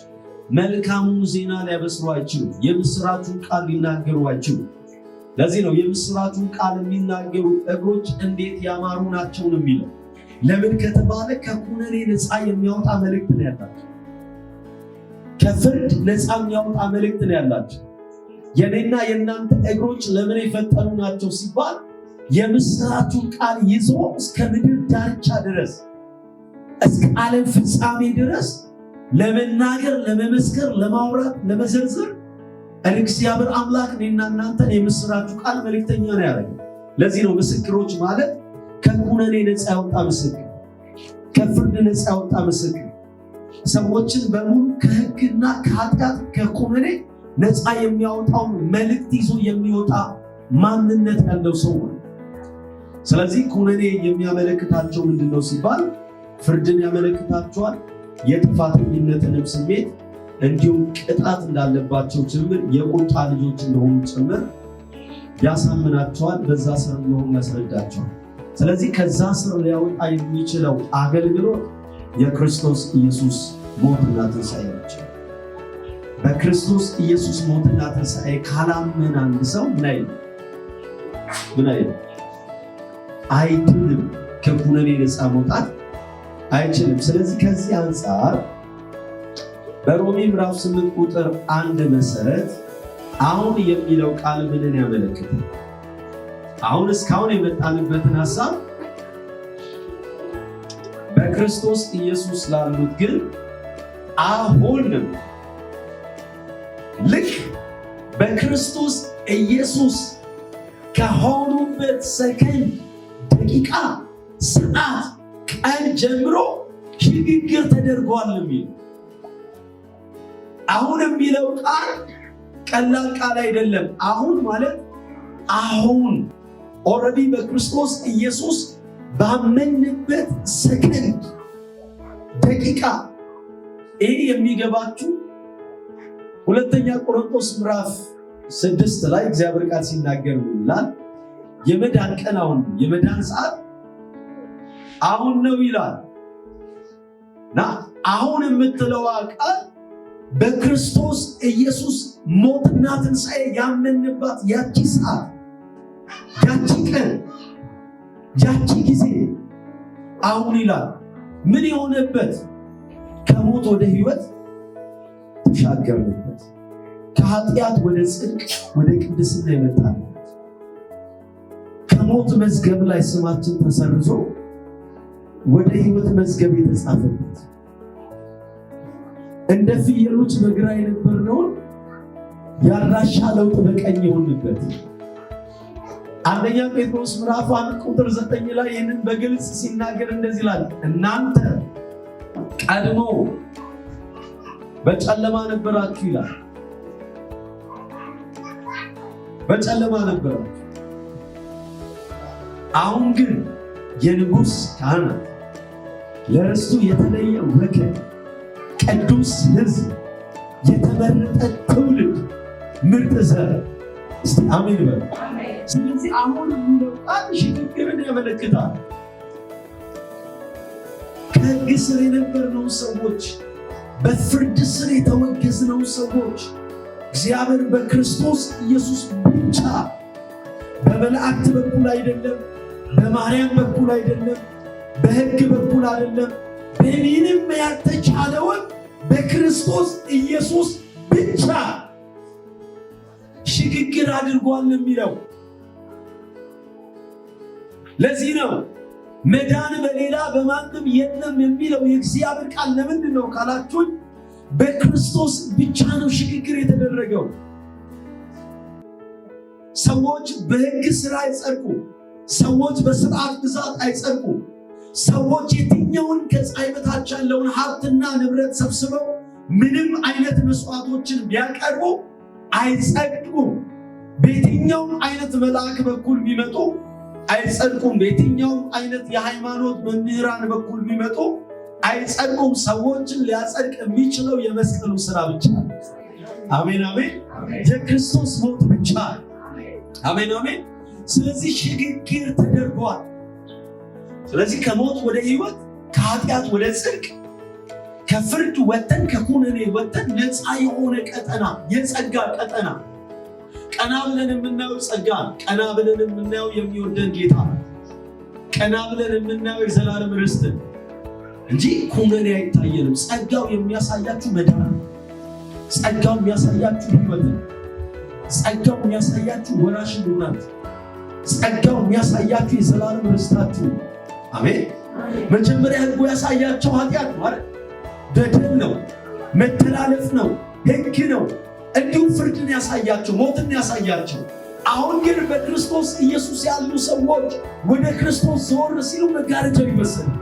መልካሙን ዜና ሊያበስሩ አይችሉም። የምስራቹን ቃል ሊናገሩ አይችሉም። ለዚህ ነው የምስራቹን ቃል የሚናገሩ እግሮች እንዴት ያማሩ ናቸው ነው የሚለው። ለምን ከተባለ ከኩነኔ ነፃ የሚያወጣ መልእክት ነው ያላቸው። ከፍርድ ነፃ የሚያወጣ መልእክት ነው ያላቸው። የኔና የእናንተ እግሮች ለምን የፈጠኑ ናቸው ሲባል የምስራቹን ቃል ይዞ እስከ ምድር ዳርቻ ድረስ እስከ ዓለም ፍጻሜ ድረስ ለመናገር፣ ለመመስከር፣ ለማውራት፣ ለመዘርዘር እግዚአብሔር አምላክ እኔና እናንተን የምስራቹ ቃል መልእክተኛ ነው ያደረገው። ለዚህ ነው ምስክሮች ማለት ከኩነኔ ነፃ ያወጣ ምስክር፣ ከፍርድ ነፃ ያወጣ ምስክር፣ ሰዎችን በሙሉ ከሕግና ከኃጢአት ከኩነኔ ነፃ የሚያወጣውን መልእክት ይዞ የሚወጣ ማንነት ያለው ሰው ነው። ስለዚህ ኩነኔ የሚያመለክታቸው ምንድነው ሲባል ፍርድን ያመለክታቸዋል፣ የጥፋተኝነትንም ስሜት እንዲሁም ቅጣት እንዳለባቸው ጭምር የቁጣ ልጆች እንደሆኑ ጭምር ያሳምናቸዋል፣ በዛ ስር እንደሆኑ ያስረዳቸዋል። ስለዚህ ከዛ ስር ሊያወጣ የሚችለው አገልግሎት የክርስቶስ ኢየሱስ ሞትና ትንሣኤ ናቸው። በክርስቶስ ኢየሱስ ሞትና ትንሣኤ ካላመነ አንድ ሰው ምን አይልም አይድንም፣ ከኩነኔ ነፃ መውጣት አይችልም። ስለዚህ ከዚህ አንጻር በሮሜ ምዕራፍ 8 ቁጥር 1 መሰረት አሁን የሚለው ቃል ምንን ያመለክታል? አሁን እስካሁን የመጣንበትን ሐሳብ በክርስቶስ ኢየሱስ ላሉት ግን አሁንም ልክ በክርስቶስ ኢየሱስ ከሆኑበት ሰከንድ፣ ደቂቃ፣ ሰዓት፣ ቀን ጀምሮ ሽግግር ተደርጓል የሚል አሁን የሚለው ቃል ቀላል ቃል አይደለም። አሁን ማለት አሁን ኦልሬዲ በክርስቶስ ኢየሱስ ባመንበት ሰከንድ፣ ደቂቃ ይህ የሚገባችሁ ሁለተኛ ቆሮንቶስ ምዕራፍ 6 ላይ እግዚአብሔር ቃል ሲናገር ይላል የመዳን ቀን አሁን ነው፣ የመዳን ሰዓት አሁን ነው ይላል እና አሁን የምትለው ቃል በክርስቶስ ኢየሱስ ሞትና ትንሣኤ ያመንባት ያቺ ሰዓት፣ ያቺ ቀን፣ ያቺ ጊዜ አሁን ይላል። ምን የሆነበት? ከሞት ወደ ሕይወት ተሻገርንበት፣ ከኃጢአት ወደ ጽድቅ ወደ ቅድስና የመጣንበት፣ ከሞት መዝገብ ላይ ስማችን ተሰርዞ ወደ ሕይወት መዝገብ የተጻፈበት፣ እንደ ፍየሎች በግራ የነበርነውን ያድራሻ ለውጥ በቀኝ የሆንበት። አንደኛ ጴጥሮስ ምዕራፍ 1 ቁጥር 9 ላይ ይህንን በግልጽ ሲናገር እንደዚህ ይላል፣ እናንተ ቀድሞ በጨለማ ነበራችሁ ይላል። በጨለማ ነበራችሁ፣ አሁን ግን የንጉሥ ካህናት፣ ለርስቱ የተለየ ወገን፣ ቅዱስ ሕዝብ፣ የተመረጠ ትውልድ፣ ምርጥ ዘር። እስቲ አሜን በሉ። ስለዚህ አሁን የሚለው ቃል ሽግግርን ያመለክታል። ከሕግ ስር የነበርነው ሰዎች፣ በፍርድ ስር የተወገዝነው ሰዎች እግዚአብሔር በክርስቶስ ኢየሱስ ብቻ፣ በመላእክት በኩል አይደለም፣ በማርያም በኩል አይደለም፣ በሕግ በኩል አይደለም፣ በምንም ያልተቻለውን በክርስቶስ ኢየሱስ ብቻ ሽግግር አድርጓል የሚለው። ለዚህ ነው መዳን በሌላ በማንም የለም የሚለው የእግዚአብሔር ቃል። ለምንድን ነው ካላችሁኝ፣ በክርስቶስ ብቻ ነው ሽግግር የተደረገው። ሰዎች በሕግ ስራ አይጸድቁም። ሰዎች በስርዓት ብዛት አይጸድቁም። ሰዎች የትኛውን ከፀሐይ በታች ያለውን ሀብትና ንብረት ሰብስበው ምንም አይነት መስዋዕቶችን ቢያቀርቡ አይጸድቁም። በየትኛውም አይነት መልአክ በኩል ቢመጡ አይጸድቁም። በየትኛውም አይነት የሃይማኖት መምህራን በኩል ቢመጡ አይጸድቁም። ሰዎችን ሊያጸድቅ የሚችለው የመስቀሉ ስራ ብቻ ነው። አሜን አሜን። የክርስቶስ ሞት ብቻ። አሜን አሜን። ስለዚህ ሽግግር ተደርጓል። ስለዚህ ከሞት ወደ ሕይወት፣ ከኃጢአት ወደ ጽድቅ፣ ከፍርድ ወጥተን ከኩነኔ ወጥተን ነፃ የሆነ ቀጠና፣ የጸጋ ቀጠና። ቀና ብለን የምናየው ጸጋ፣ ቀና ብለን የምናየው የሚወደን ጌታ፣ ቀና ብለን የምናየው የዘላለም ርስትን እንጂ ኩነኔ አይታየንም። ጸጋው የሚያሳያችሁ መዳን፣ ጸጋው የሚያሳያችሁ ሕይወትን፣ ጸጋው የሚያሳያችሁ ወራሽ እንደሆናችሁ፣ ጸጋው የሚያሳያችሁ የዘላለም ርስታችሁ። አሜን። መጀመሪያ ሕጉ ያሳያቸው ኃጢአት ነው አይደል? በደል ነው፣ መተላለፍ ነው፣ ሕግ ነው። እንዲሁም ፍርድን ያሳያቸው፣ ሞትን ያሳያቸው። አሁን ግን በክርስቶስ ኢየሱስ ያሉ ሰዎች ወደ ክርስቶስ ዞር ሲሉ መጋረጃው ይወሰዳል፣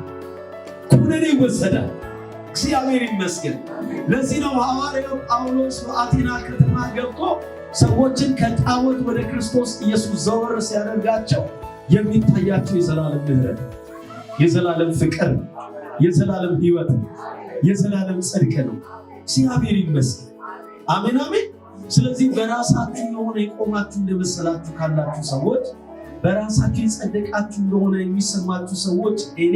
ኩነኔ ይወሰዳል። እግዚአብሔር ይመስገን። ለዚህ ነው ሐዋርያው ጳውሎስ በአቴና ከተማ ገብቶ ሰዎችን ከጣዖት ወደ ክርስቶስ ኢየሱስ ዘወር ሲያደርጋቸው የሚታያቸው የዘላለም ምሕረት፣ የዘላለም ፍቅር፣ የዘላለም ሕይወት፣ የዘላለም ጽድቅ ነው። እግዚአብሔር ይመስገን። አሜን አሜን። ስለዚህ በራሳችሁ የሆነ የቆማችሁ እንደመሰላችሁ ካላችሁ ሰዎች፣ በራሳችሁ የጸደቃችሁ እንደሆነ የሚሰማችሁ ሰዎች እኔ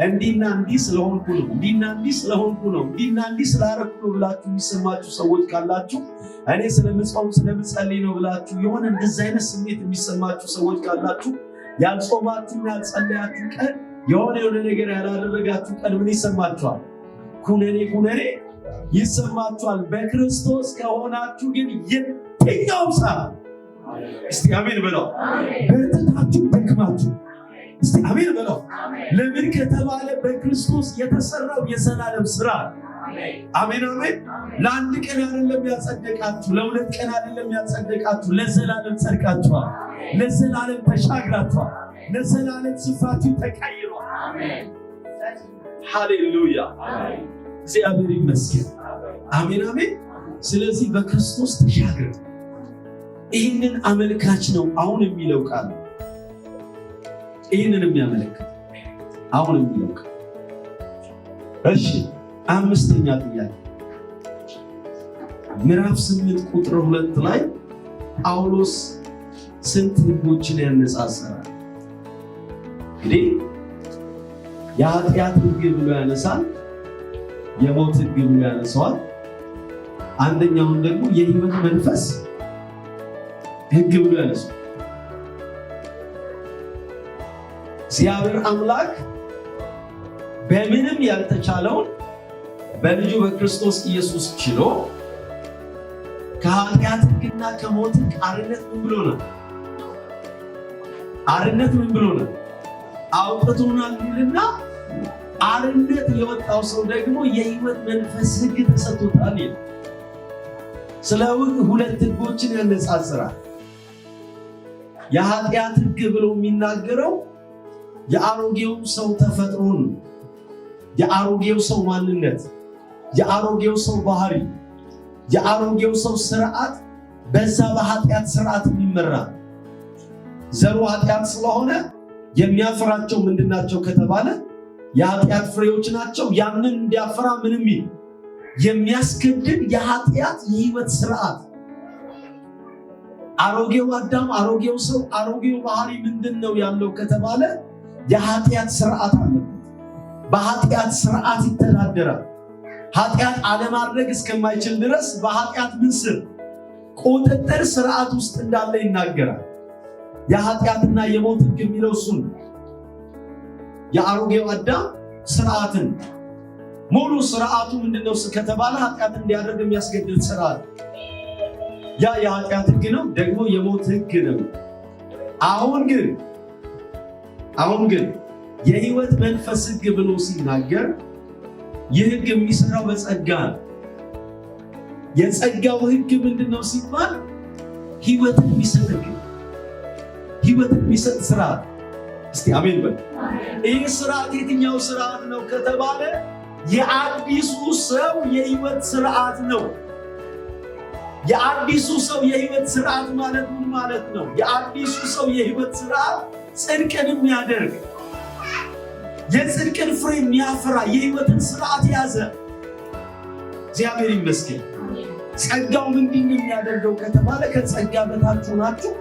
እንዲና እንዲህ ስለሆንኩ ነው፣ እንዲና እንዲህ ስለሆንኩ ነው፣ እንዲና እንዲህ ስላረኩ ነው ብላችሁ የሚሰማችሁ ሰዎች ካላችሁ፣ እኔ ስለምጾም ስለምጸልይ ነው ብላችሁ የሆነ እንደዚህ አይነት ስሜት የሚሰማችሁ ሰዎች ካላችሁ፣ ያልጾማችሁና ያልጸለያችሁ ቀን የሆነ ነገር ያላደረጋችሁ ቀን ምን ይሰማችኋል? ኩነኔ ይሰማችኋል። በክርስቶስ ከሆናችሁ ግን የትኛው ሰዓት እስቲ አሜን በለው፣ በርትታችሁ ደክማችሁ እስቲ አሜን በለው። ለምን ከተባለ በክርስቶስ የተሰራው የዘላለም ስራ። አሜን አሜን። ለአንድ ቀን አይደለም ያጸደቃችሁ፣ ለሁለት ቀን አይደለም ያጸደቃችሁ፣ ለዘላለም ጸድቃችኋል፣ ለዘላለም ተሻግራችኋል፣ ለዘላለም ስፍራችሁ ተቀይሯል። ሃሌሉያ፣ እግዚአብሔር ይመስገን። አሜን አሜን። ስለዚህ በክርስቶስ ተሻግረን ይህንን አመልካች ነው አሁን የሚለው ቃል፣ ይህንን የሚያመለክት አሁን የሚለው ቃል። እሺ፣ አምስተኛ ጥያቄ ምዕራፍ 8 ቁጥር 2 ላይ ጳውሎስ ስንት ሕጎችን ያነጻጽራል? እንግዲህ የኃጢአት ሕግ ብሎ ያነሳል፣ የሞት ሕግ ብሎ ያነሳዋል። አንደኛውን ደግሞ የሕይወት መንፈስ ሕግ ብሎ ያነሳል። እግዚአብሔር አምላክ በምንም ያልተቻለውን በልጁ በክርስቶስ ኢየሱስ ችሎ ከኃጢአት ሕግና ከሞት ሕግ አርነት ምን ብሎ ነው? አርነት ምን ብሎ ነው? አውጥቶናል ይልና አርነት የወጣው ሰው ደግሞ የሕይወት መንፈስ ሕግ ተሰጥቶታል ይላል። ስለ ሁለት ሕጎችን ያነጻጽራል። የኃጢአት ሕግ ብሎ የሚናገረው የአሮጌው ሰው ተፈጥሮን፣ የአሮጌው ሰው ማንነት፣ የአሮጌው ሰው ባህሪ፣ የአሮጌው ሰው ስርዓት በዛ በኃጢአት ስርዓት የሚመራ ዘሩ ኃጢአት ስለሆነ የሚያፈራቸው ምንድናቸው ከተባለ የኃጢአት ፍሬዎች ናቸው። ያንን እንዲያፈራ ምንም የሚያስገድድ የኃጢአት የህይወት ስርዓት። አሮጌው አዳም፣ አሮጌው ሰው፣ አሮጌው ባህሪ ምንድነው ያለው ከተባለ የኃጢአት ስርዓት አለበት። በኃጢአት ስርዓት ይተዳደራል። ኃጢአት አለማድረግ እስከማይችል ድረስ በኃጢአት ምስር ቁጥጥር ስርዓት ውስጥ እንዳለ ይናገራል። የኃጢአትና የሞት ሕግ የሚለው እሱን የአሮጌው አዳም ስርዓትን ሙሉ ስርዓቱ ምንድነው ከተባለ ኃጢአት እንዲያደርግ የሚያስገድድ ስርዓት፣ ያ የኃጢአት ሕግ ነው። ደግሞ የሞት ሕግ ነው። አሁን ግን የህይወት መንፈስ ሕግ ብሎ ሲናገር ይህ ሕግ የሚሰራው በጸጋ ነው። የጸጋው ሕግ ምንድነው ሲባል ህይወትን የሚሰጥ ሕግ፣ ህይወትን የሚሰጥ ስርዓት። እስቲ አሜን በል። ይህ ስርዓት የትኛው ስርዓት ነው ከተባለ የአዲሱ ሰው የህይወት ስርዓት ነው። የአዲሱ ሰው የህይወት ስርዓት ማለት ምን ማለት ነው? የአዲሱ ሰው የህይወት ስርዓት ጽድቅን የሚያደርግ የጽድቅን ፍሬ የሚያፈራ የህይወትን ስርዓት ያዘ። እግዚአብሔር ይመስገን። ጸጋው ምንድን ነው የሚያደርገው ከተባለ ከጸጋ በታች ሆናችሁ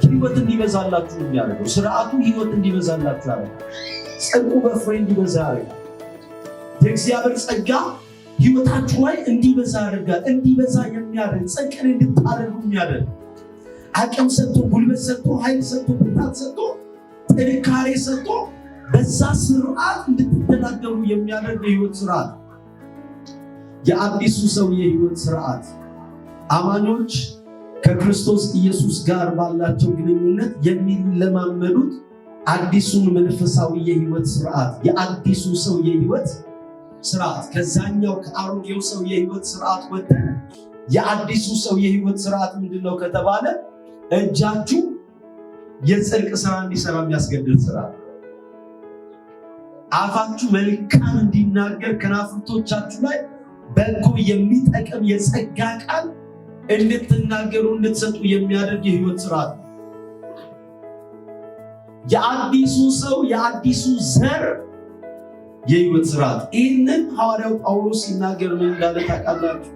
ህይወት እንዲበዛላችሁ የሚያደርገው ስርዓቱ ህይወት እንዲበዛላችሁ ያደርጋል። ጽድቁ በፍሬ እንዲበዛ ያደርጋል። የእግዚአብሔር ጸጋ ህይወታችሁ ላይ እንዲበዛ ያደርጋል። እንዲበዛ የሚያደርግ ጽድቅን እንድታደርጉ የሚያደርግ አቅም ሰጥቶ፣ ጉልበት ሰጥቶ፣ ኃይል ሰጥቶ፣ ብርታት ሰጥቶ፣ ጥንካሬ ሰጥቶ በዛ ስርዓት እንድትተዳደሩ የሚያደርግ የህይወት ስርዓት፣ የአዲሱ ሰው የህይወት ስርዓት። አማኞች ከክርስቶስ ኢየሱስ ጋር ባላቸው ግንኙነት የሚለማመዱት አዲሱን መንፈሳዊ የህይወት ስርዓት የአዲሱ ሰው የህይወት ስርዓት ከዛኛው ከአሮጌው ሰው የህይወት ስርዓት ወጥተን የአዲሱ ሰው የህይወት ስርዓት ምንድነው ከተባለ እጃችሁ የጽድቅ ስራ እንዲሰራ የሚያስገድድ ስርዓት፣ አፋችሁ መልካም እንዲናገር ከናፍርቶቻችሁ ላይ በጎ የሚጠቅም የጸጋ ቃል እንድትናገሩ እንድትሰጡ የሚያደርግ የህይወት ስርዓት፣ የአዲሱ ሰው የአዲሱ ዘር የህይወት ስርዓት። ይህንን ሐዋርያው ጳውሎስ ሲናገር ምን እንዳለ ታውቃላችሁ?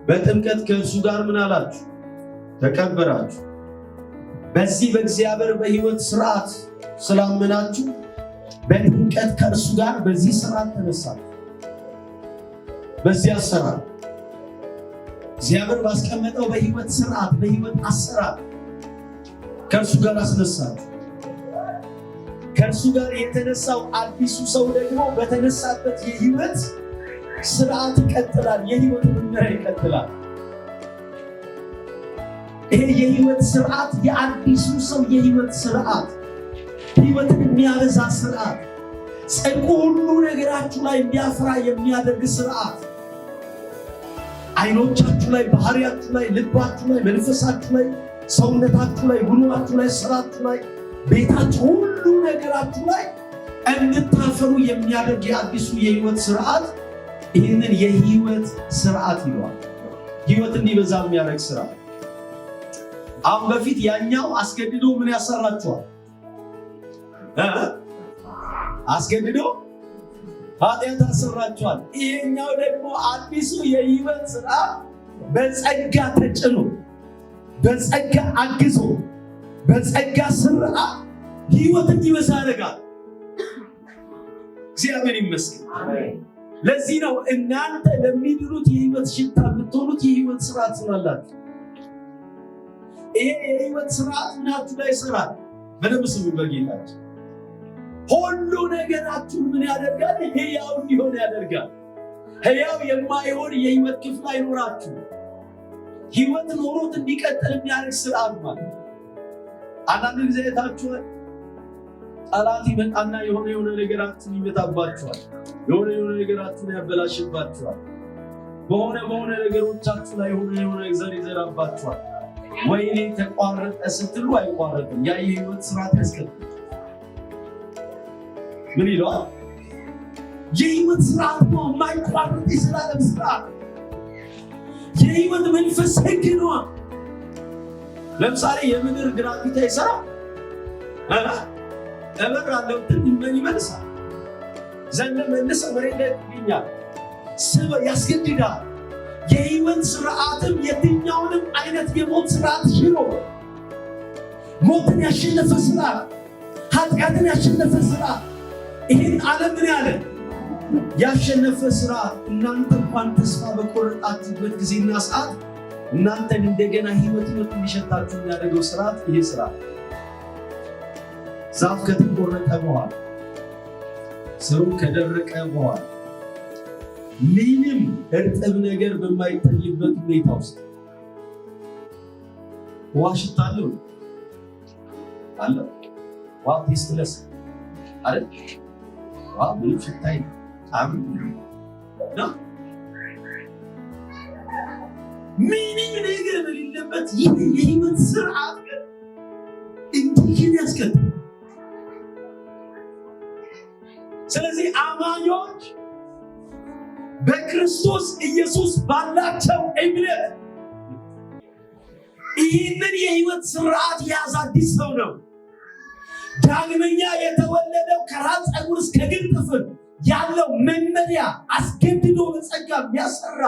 በጥምቀት ከእርሱ ጋር ምን አላችሁ? ተቀበራችሁ። በዚህ በእግዚአብሔር በህይወት ስርዓት ስላመናችሁ በጥምቀት ከእርሱ ጋር በዚህ ስርዓት ተነሳችሁ። በዚህ አሰራር እግዚአብሔር ባስቀመጠው በህይወት ስርዓት በህይወት አሰራር ከእርሱ ጋር አስነሳችሁ። ከእርሱ ጋር የተነሳው አዲሱ ሰው ደግሞ በተነሳበት የህይወት ስርዓት ይቀጥላል። የህይወት መመሪያ ይቀጥላል። ይሄ የህይወት ስርዓት የአዲሱ ሰው የህይወት ስርዓት፣ ህይወትን የሚያበዛ ስርዓት፣ ጽድቁ ሁሉ ነገራችሁ ላይ እንዲያፈራ የሚያደርግ ስርዓት፣ አይኖቻችሁ ላይ፣ ባህሪያችሁ ላይ፣ ልባችሁ ላይ፣ መንፈሳችሁ ላይ፣ ሰውነታችሁ ላይ፣ ጉልባችሁ ላይ፣ ስራችሁ ላይ፣ ቤታችሁ ሁሉ ነገራችሁ ላይ እንድታፈሩ የሚያደርግ የአዲሱ የህይወት ስርዓት፣ ይህንን የህይወት ስርዓት ይለዋል። ህይወት እንዲበዛ የሚያደርግ ስርዓት። አሁን በፊት ያኛው አስገድዶ ምን ያሰራችኋል? አስገድዶ ኃጢአት አሰራችኋል። ይሄኛው ደግሞ አዲሱ የህይወት ስርዓት በጸጋ ተጭኖ በጸጋ አግዞ በጸጋ ስርዓት ህይወት እንዲበዛ ያደርጋል። እግዚአብሔር ይመስገን። ለዚህ ነው እናንተ ለሚድኑት የህይወት ሽታ የምትሆኑት የህይወት ስርዓት ስላላችሁ። ይሄ የህይወት ስርዓት ምናችሁ ላይ ይሰራል። በደንብ ስሙ በጌታችን። ሁሉ ነገራችሁን ምን ያደርጋል? ህያው እንዲሆን ያደርጋል። ህያው የማይሆን የህይወት ክፍል አይኖራችሁ። ህይወት ኖሮት እንዲቀጥል የሚያደርግ ስርዓት ማለት። አንዳንድ ጊዜ አይታችኋል፣ ጠላት ይመጣና የሆነ ነገራችሁን ይመታባችኋል። የሆነ ነገራችሁን ያበላሽባችኋል። በሆነ ነገሮቻችሁ ላይ የሆነ ዘር ይዘራባችኋል። ወይኔ ተቋረጠ ስትሉ አይቋረጥም። ያ የህይወት ስርዓት ያስቀጥል። ምን ይለዋል? የህይወት ስርዓት ነው፣ የማይቋረጥ የዘላለም ስርዓት። የህይወት መንፈስ ህግ ነው። ለምሳሌ የምድር ግራቪቲ አይሰራ እበር አለው ምን ይመልሳል? ዘንድ መልሰ መሬት ላይ ይገኛል። ስበ ያስገድዳል። የህይወት ስርዓትም የትኛውንም አይነት የሞት ስርዓት ሽሮ ሞትን ያሸነፈ ስርዓት፣ ኃጢአትን ያሸነፈ ስርዓት፣ ይህን ዓለም ምን ያለ ያሸነፈ ስርዓት። እናንተ እንኳን ተስፋ በቆረጣችሁበት ጊዜና ሰዓት እናንተን እንደገና ህይወት እንዲሸታችሁ የሚያደርገው ስርዓት ይሄ ስርዓት። ዛፍ ከተቆረጠ በኋላ ስሩ ከደረቀ በኋላ ምንም እርጥብ ነገር በማይታይበት ሁኔታ ውስጥ ውሃ ሽታ አለው አለው። ውሃ ቴስትለስ አይደል? ውሃ ምንም ሽታ የለም ነው። ምንም ነገር በሌለበት ይህ የህይወት ስርዓት ግን እንዲህ ያስቀጥላል። ስለዚህ አማኞች በክርስቶስ ኢየሱስ ባላቸው እምነት ይህንን የህይወት ስርዓት የያዘ አዲስ ሰው ነው። ዳግመኛ የተወለደው ከራስ ፀጉር እስከ እግር ጥፍር ያለው መመሪያ አስገድዶ በጸጋ የሚያሰራ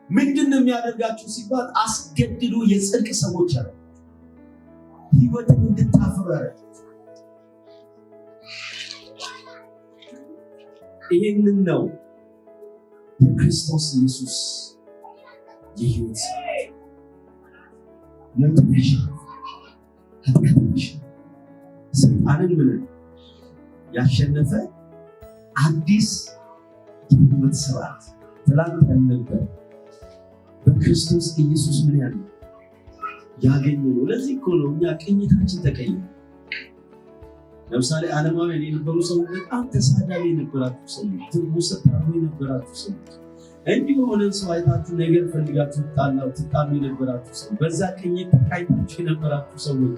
ምንድን ነው የሚያደርጋችሁ ሲባል አስገድዶ የጽድቅ ሰዎች ያለ ህይወትን እንድታፈሩ ያደርጋል። ይህንን ነው የክርስቶስ ኢየሱስ የህይወት ሞትነሽ ኃጢአትነሽ ሰይጣንን ምን ያሸነፈ አዲስ የህይወት ስርዓት ትላንት ያልነበር በክርስቶስ ኢየሱስ ምን ያለ ያገኘነው። ለዚህ እኮ ነው እኛ ቅኝታችን ተቀየረ። ለምሳሌ ዓለማውያን የነበሩ ሰዎች በጣም ተሳዳቢ የነበራችሁ ሰዎች፣ ትርሙሰታዊ የነበራችሁ ሰዎች፣ እንዲህ የሆነን ሰው አይታችሁ ነገር ፈልጋችሁ ትጣሉ የነበራችሁ ሰዎች፣ በዛ ቅኝት ተቃኝታችሁ የነበራችሁ ሰዎች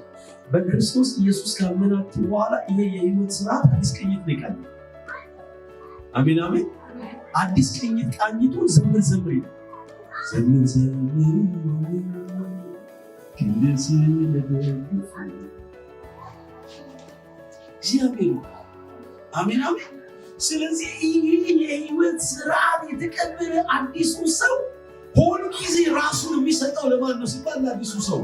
በክርስቶስ ኢየሱስ ካመናችሁ በኋላ ይሄ የህይወት ስርዓት አዲስ ቅኝት ነው ይቃኝ። አሜን አሜን። አዲስ ቅኝት ቃኝቱ ዘምር ዘምር ይላል። ዘምር ዘምር ክንደስ ለደግፍ እግዚአብሔር። አሜን አሜን። ስለዚህ ይህ የህይወት ስርዓት የተቀበለ አዲሱ ሰው ሁል ጊዜ ራሱን የሚሰጠው ለማን ነው ሲባል አዲሱ ሰው።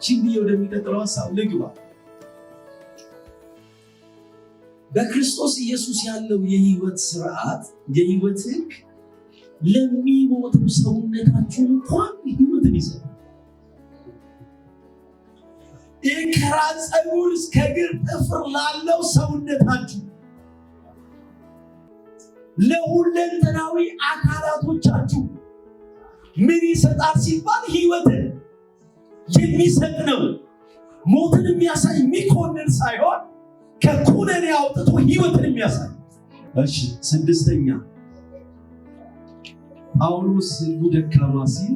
ቺንዲዮ ወደሚቀጥለው ሐሳብ ልግባ። በክርስቶስ ኢየሱስ ያለው የህይወት ስርዓት የህይወት ህግ ለሚሞተው ሰውነታችሁ እንኳን ህይወትን ይሰጣል። ከራስ ፀጉር እስከ እግር ጥፍር ላለው ሰውነታችሁ ለሁለንተናዊ አካላቶቻችሁ ምን ይሰጣል ሲባል ህይወትን የሚሰጥ ነው። ሞትን የሚያሳይ የሚኮንን ሳይሆን ከኩነኔ አውጥቶ ህይወትን የሚያሳይ። እሺ ስድስተኛ ጳውሎስ ሕጉ ደካማ ሲል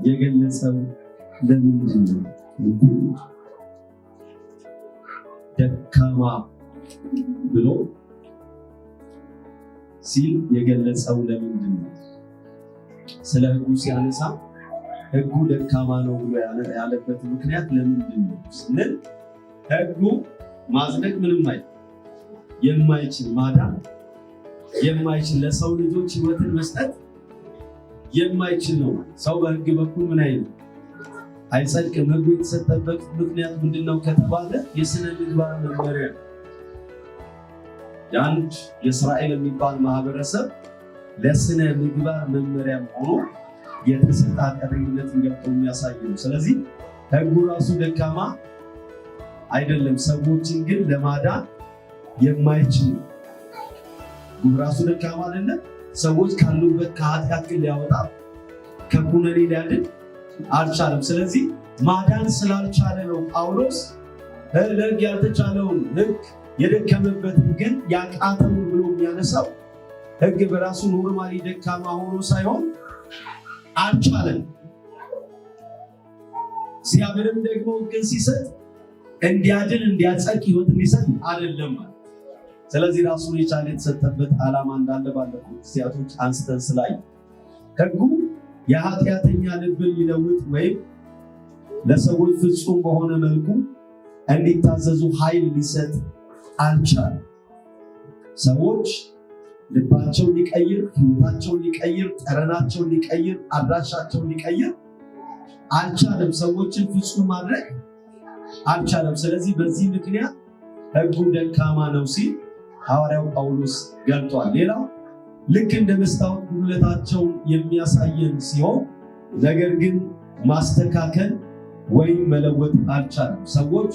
የገለጸው ለምንድን ነው? ሕጉ ደካማ ብሎ ሲል የገለጸው ለምንድን ነው? ስለ ሕጉ ሲያነሳ ሕጉ ደካማ ነው ብሎ ያለበት ምክንያት ለምንድን ነው ስንል ሕጉ ማጽደቅ ምንም የማይችል ማዳን የማይችል ለሰው ልጆች ህይወትን መስጠት የማይችል ነው። ሰው በሕግ በኩል ምን አይጸድቅም። ሕጉ የተሰጠበት ምክንያት ምንድነው ከተባለ የሥነ ምግባር መመሪያ። የአንድ የእስራኤል የሚባል ማህበረሰብ ለሥነ ምግባር መመሪያ ሆኖ የተሰጠ ኃጢአተኝነትን ገብቶ የሚያሳይ ነው። ስለዚህ ሕጉ ራሱ ደካማ አይደለም፣ ሰዎችን ግን ለማዳን የማይችል ራሱ ደካማ አይደለም። ሰዎች ካሉበት ከኃጢአት ግን ሊያወጣ ከኩነኔ ሊያድን አልቻለም። ስለዚህ ማዳን ስላልቻለ ነው ጳውሎስ ለሕግ ያልተቻለውን ሕግ የደከመበትን ግን ያቃተውን ብሎ የሚያነሳው። ሕግ በራሱ ኖርማሊ ደካማ ሆኖ ሳይሆን አልቻለም። እግዚአብሔርም ደግሞ ሕግን ሲሰጥ እንዲያድን እንዲያጸድቅ ሕይወት እንዲሰጥ አይደለም። ስለዚህ ራሱን የቻለ የተሰጠበት ዓላማ እንዳለ ባለፉት ጊዜያቶች አንስተን ስላይ ሕጉ የኃጢአተኛ ልብን ሊለውጥ ወይም ለሰዎች ፍጹም በሆነ መልኩ እንዲታዘዙ ኃይል ሊሰጥ አልቻለም። ሰዎች ልባቸውን ሊቀይር፣ ሕይወታቸውን ሊቀይር፣ ጠረናቸውን ሊቀይር፣ አድራሻቸውን ሊቀይር አልቻለም። ሰዎችን ፍጹም ማድረግ አልቻለም። ስለዚህ በዚህ ምክንያት ሕጉ ደካማ ነው ሲል ሐዋርያው ጳውሎስ ገልጧል። ሌላው ልክ እንደ መስታወት ጉድለታቸውን የሚያሳየን ሲሆን ነገር ግን ማስተካከል ወይም መለወጥ አልቻለም። ሰዎች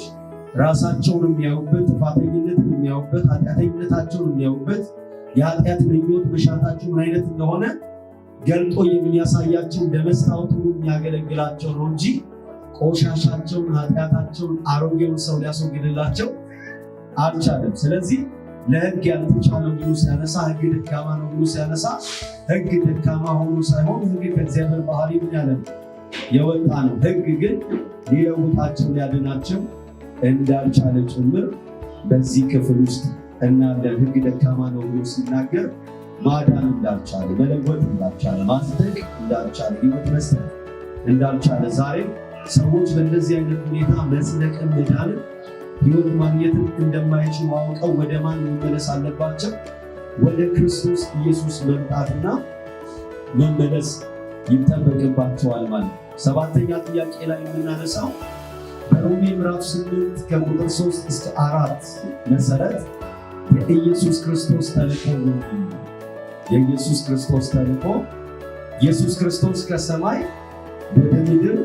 ራሳቸውን የሚያዩበት፣ ጥፋተኝነትን የሚያዩበት፣ ኃጢአተኝነታቸውን የሚያዩበት፣ የኃጢአት ምኞት መሻታቸው ምን አይነት እንደሆነ ገልጦ የሚያሳያቸው እንደ መስታወት የሚያገለግላቸው ነው እንጂ ቆሻሻቸውን፣ ኃጢአታቸውን፣ አሮጌውን ሰው ሊያስወግድላቸው አልቻለም። ስለዚህ ለሕግ ያልተቻለው ብሎ ሲያነሳ ሕግ ደካማ ነው ብሎ ሲያነሳ ሕግ ደካማ ሆኖ ሳይሆን ሕግ ከእግዚአብሔር ባህሪ ምን ያለ የወጣ ነው። ሕግ ግን ሊለውጣቸው ሊያድናቸው እንዳልቻለ ጭምር በዚህ ክፍል ውስጥ እናያለን። ሕግ ደካማ ነው ብሎ ሲናገር ማዳን እንዳልቻለ፣ መለወጥ እንዳልቻለ፣ ማጽደቅ እንዳልቻለ፣ ሕይወት መስጠት እንዳልቻለ ዛሬ ሰዎች በእንደዚህ አይነት ሁኔታ መጽደቅን መዳንን ሕይወት ማግኘትን እንደማይችሉ አውቀው ወደ ማን መመለስ አለባቸው? ወደ ክርስቶስ ኢየሱስ መምጣትና መመለስ ይጠበቅባቸዋል ማለት ነው። ሰባተኛ ጥያቄ ላይ የምናነሳው በሮሜ ምዕራፍ 8 ከቁጥር 3 እስከ 4 መሰረት የኢየሱስ ክርስቶስ ተልእኮ ምንድን ነው? የኢየሱስ ክርስቶስ ተልእኮ ኢየሱስ ክርስቶስ ከሰማይ ወደ ምድር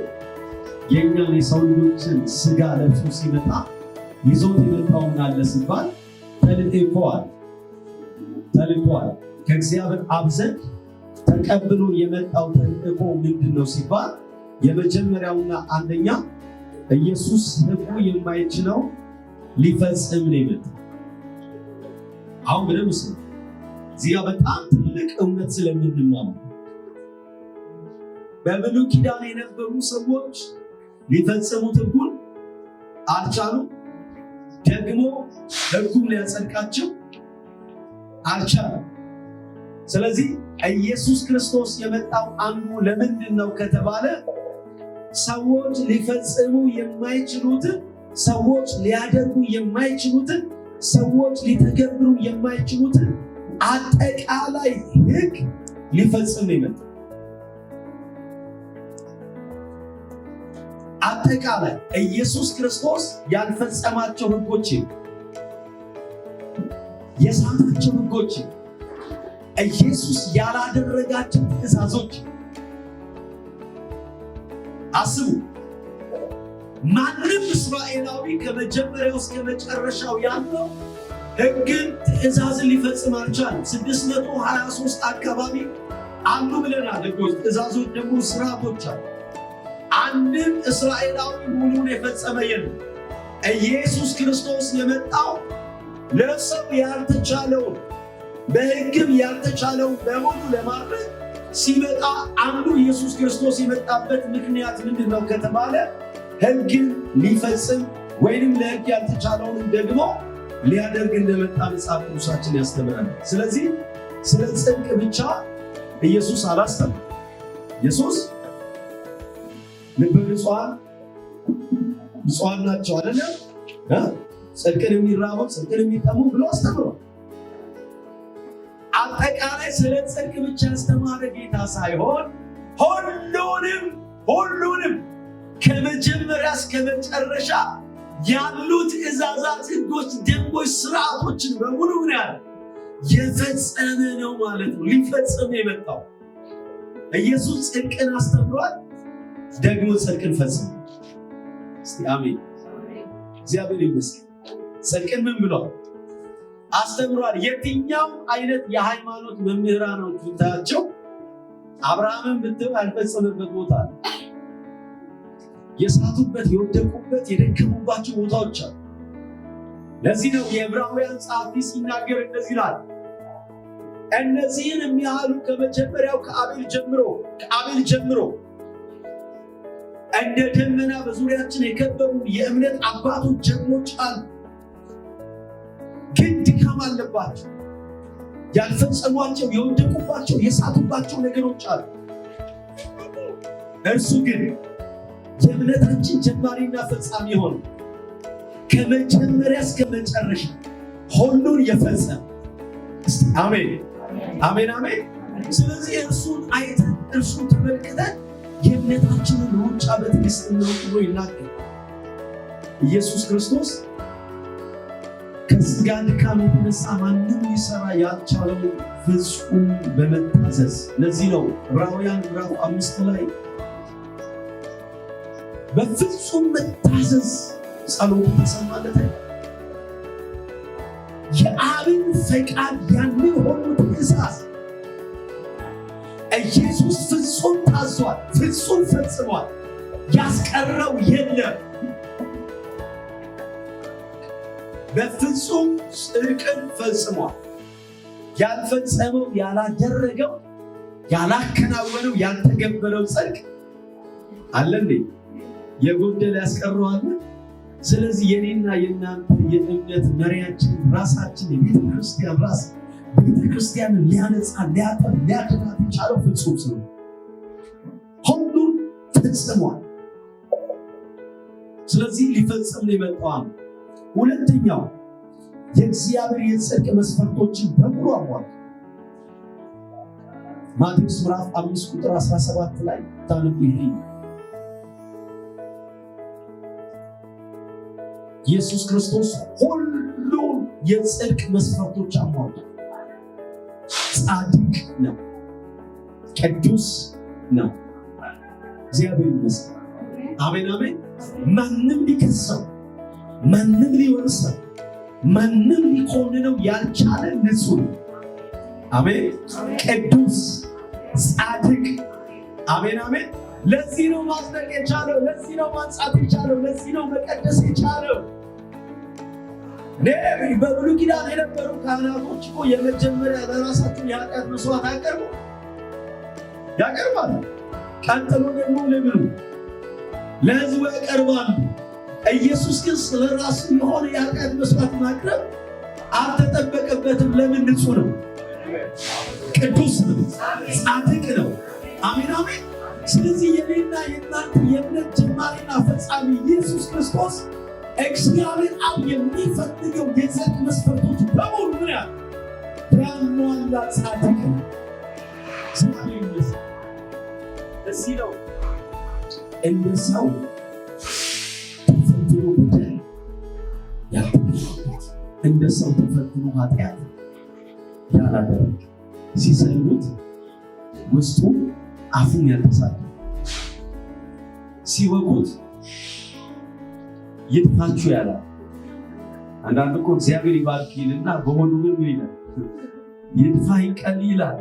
የእኛን የሰው ልጆችን ስጋ ለብሶ ሲመጣ ይዞት የመጣውን አለ ሲባል ተልእኮዋል። ከእግዚአብሔር አብ ዘንድ ተቀብሎ የመጣው ተልእኮ ምንድን ነው ሲባል የመጀመሪያውና አንደኛ ኢየሱስ ሕጉ የማይችለው ሊፈጽም ነው የመጣው። አሁን ምንም ስለ እዚህ በጣም ትልቅ እውነት ስለምንማማ በብሉይ ኪዳን የነበሩ ሰዎች ሊፈጽሙት ሕጉን አልቻሉም። ደግሞ ሕጉም ሊያጸድቃቸው አልቻለም። ስለዚህ ኢየሱስ ክርስቶስ የመጣው አንዱ ለምንድን ነው ከተባለ ሰዎች ሊፈጽሙ የማይችሉትን፣ ሰዎች ሊያደርጉ የማይችሉትን፣ ሰዎች ሊተገብሩ የማይችሉትን አጠቃላይ ሕግ ሊፈጽም ነው የመጣው። አጠቃላይ ኢየሱስ ክርስቶስ ያልፈጸማቸው ሕጎች፣ የሳታቸው ሕጎች፣ ኢየሱስ ያላደረጋቸው ትእዛዞች አስቡ። ማንም እስራኤላዊ ከመጀመሪያው እስከ መጨረሻው ያለው ሕግን ትእዛዝን ሊፈጽም አልቻለም። 623 አካባቢ አሉ ብለናል። ሕጎች፣ ትእዛዞች ደግሞ ስርዓቶች አሉ። አንድም እስራኤላዊ ሙሉን የፈጸመ የለም። ኢየሱስ ክርስቶስ የመጣው ለሰው ያልተቻለውን በሕግም ያልተቻለውን በሙሉ ለማድረግ ሲመጣ አንዱ ኢየሱስ ክርስቶስ የመጣበት ምክንያት ምንድን ነው ከተባለ ሕግን ሊፈጽም ወይንም ለሕግ ያልተቻለውን ደግሞ ሊያደርግ እንደመጣ መጽሐፍ ቅዱሳችን ያስተምራል። ስለዚህ ስለ ጽድቅ ብቻ ኢየሱስ አላስተማረም። ኢየሱስ ልበ ብፁዓን ናቸው አይደለ? ጽድቅን የሚራቡ ጽድቅን የሚጠሙ ብሎ አስተምሯል። አጠቃላይ ስለ ጽድቅ ብቻ ያስተማረ ጌታ ሳይሆን ሁሉንም ከመጀመሪያ እስከ መጨረሻ ያሉ ትእዛዛት፣ ሕጎች፣ ደንቦች፣ ስርዓቶችን በሙሉ ምን ያለ የፈጸመ ነው ማለት ነው። ሊፈጽም የመጣው ኢየሱስ ጽድቅን አስተምሯል፣ ደግሞ ጽድቅን ፈጽሟል። እስቲ አሜን። እግዚአብሔር ይመስገን። ጽድቅን ምን ብሏል? አስተምሯል። የትኛው አይነት የሃይማኖት መምህራኖች ብታያቸው አብርሃምን ብትል ያልፈጸመበት ቦታ አለ። የሳቱበት፣ የወደቁበት፣ የደከሙባቸው ቦታዎች አሉ። ለዚህ ነው የዕብራውያን ጸሐፊ ሲናገር እንደዚህ ይላል፣ እነዚህን የሚያህሉ ከመጀመሪያው ከአቤል ጀምሮ እንደ ደመና በዙሪያችን የከበሩ የእምነት አባቶች ጀግኖች አሉ። ግን ድካም አለባቸው፣ ያልፈጸሟቸው፣ የወደቁባቸው፣ የሳቱባቸው ነገሮች አሉ። እርሱ ግን የእምነታችን ጀማሪና ፈጻሚ ሆነ፣ ከመጀመሪያ እስከ መጨረሻ ሁሉን የፈጸመ። አሜን አሜን አሜን። ስለዚህ እርሱን አይተን እርሱን ተመልክተን የእምነታችንን ሩጫ በትዕግስት እንሩጥ ብሎ ይናገራል። ኢየሱስ ክርስቶስ ከሥጋ ድካም የተነሳ ማንም ሊሰራ ያልቻለው ፍጹም በመታዘዝ። ለዚህ ነው ዕብራውያን ምዕራፍ 5 ላይ በፍጹም መታዘዝ ጸሎቱ ተሰማለት። የአብን ፈቃድ ያንን ሁሉ ትእዛዝ ኢየሱስ ፍጹም ታዟል፣ ፍጹም ፈጽሟል። ያስቀረው የለም። በፍጹም ጽድቅን ፈጽሟል። ያልፈጸመው፣ ያላደረገው፣ ያላከናወነው፣ ያልተገበረው ጽድቅ አለ እንዴ? የጎደለ ያስቀረው አለ? ስለዚህ የኔና የእናንተ የእምነት መሪያችን ራሳችን የቤተ ክርስቲያን ራስ ቤተ ክርስቲያንን ሊያነጻ ሊያጠር ሊያድናት የቻለው ፍጹም ስለሆነ ሁሉን ፈጽሟል። ስለዚህ ሊፈጽም ነው የመጣው። ሁለተኛው የእግዚአብሔር የጽድቅ መስፈርቶችን በሙሉ አሟል። ማቴዎስ ምዕራፍ 5 ቁጥር 17 ላይ ታነቡ። ይሄ ኢየሱስ ክርስቶስ ሁሉን የጽድቅ መስፈርቶች አሟል። ጻድቅ ነው፣ ቅዱስ ነው። እግዚአብሔር ይመስገን። አሜን አሜን። ማንም ሊከሰው፣ ማንም ሊወርሰው፣ ማንም ሊኮንነው ያልቻለ ንጹህ ነው። አሜን። ቅዱስ፣ ጻድቅ፣ አሜን አሜን። ለዚህ ነው ማጽደቅ የቻለው፣ ለዚህ ነው ማንጻት የቻለው፣ ለዚህ ነው መቀደስ የቻለው። በብሉይ ኪዳን የነበሩ ካህናቶች እኮ የመጀመሪያ ለራሳቸው የኃጢአት መስዋዕት ያቀርባሉ። ቀጥሎ ደግሞ ለሕዝቡ ያቀርባሉ። ኢየሱስ ግን ስለራሱ የሆነ የኃጢአት መስዋዕት ማቅረብ አልተጠበቀበትም። ለምን? ንጹሕ ነው፣ ቅዱስ ነው፣ ጻድቅ ነው። አሜን አሜን። ስለዚህ የኔና የእናንተ የእምነት ጀማሪና ፈጻሚ ኢየሱስ ክርስቶስ እግዚአብሔር አብ የሚፈልገው የጽድቅ መስፈርቶች በሙሉ ምን ያሟላ ጻድቅ ነው። እዚህ ነው እንደ ሰው ተፈትኖ በደል ያልተገኘበት፣ እንደ ሰው ተፈትኖ ኃጢአት ያላደረገ፣ ሲሰልቡት ውስጡ አፉን ያልተሳለ፣ ሲወጉት ይጥፋችሁ ያላል። አንዳንድ እኮ እግዚአብሔር ይባርክ ይልና በሆዱ ግን ምን ይላል? ይጥፋ ይቀል ይላል።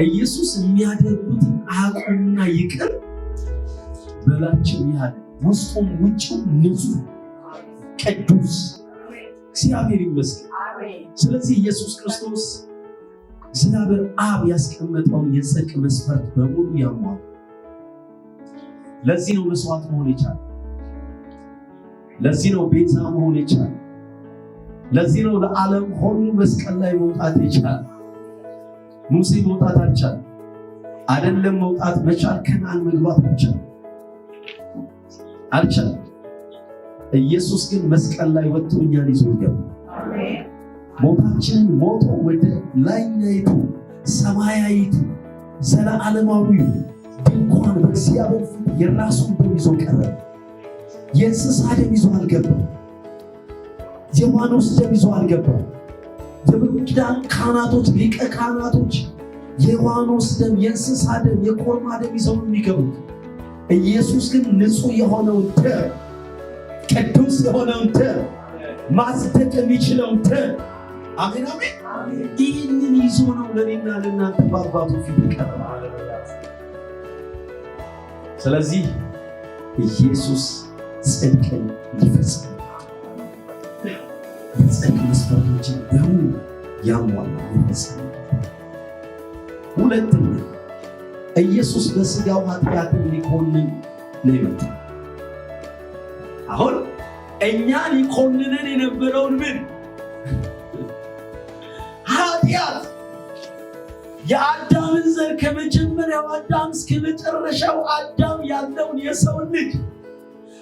ኢየሱስ የሚያደርጉትን አቁምና ይቅር በላቸው ያለ፣ ውስጡም ውጭም ንጹሕ ቅዱስ እግዚአብሔር ይመስገን። ስለዚህ ኢየሱስ ክርስቶስ እግዚአብሔር አብ ያስቀመጠውን የጽድቅ መስፈርት በሙሉ ያሟላ። ለዚህ ነው መስዋዕት መሆን የቻለው። ለዚህ ነው ቤዛ መሆን የቻለው። ለዚህ ነው ለዓለም ሁሉ መስቀል ላይ መውጣት የቻለው። ሙሴ መውጣት አልቻለም። አይደለም መውጣት መቻል፣ ከነዓን መግባት አልቻለም። ኢየሱስ ግን መስቀል ላይ ወጥቶ እኛን ይዞ ገባ። ሞታችንን ሞቶ ወደ ላይኛይቱ ሰማያዊቱ ዘለዓለማዊ ድንኳን በእግዚአብሔር ፊት የራሱን ደም ይዞ ቀረበ። የእንስሳ ደም ይዞ አልገባም። የዋኖስ ደም ይዞ አልገባም። የብሉይ ኪዳን ካህናቶች፣ ሊቀ ካህናቶች የዋኖስ ደም፣ የእንስሳ ደም፣ የኮርማ ደም ይዘው የሚገቡት። ኢየሱስ ግን ንጹሕ የሆነውን ደም፣ ቅዱስ የሆነውን ደም፣ ማጽደቅ የሚችለውን ደም፣ አሜን አሜን፣ ይህንን ይዞ ነው ለእኔና ለእናንተ በአባቱ ፊት ይቀርባል። ስለዚህ ኢየሱስ ጽድቅን ሊፈጽም የጽድቅ መስፈርቶችን በሙሉ ያሟላ ሊፈጽም። ሁለተኛ ኢየሱስ በሥጋው ኃጢአትን ሊኮንን ነው የመጣው። አሁን እኛ ሊኮንነን የነበረውን ምን ኃጢአት የአዳምን ዘር ከመጀመሪያው አዳም እስከ መጨረሻው አዳም ያለውን የሰው ልጅ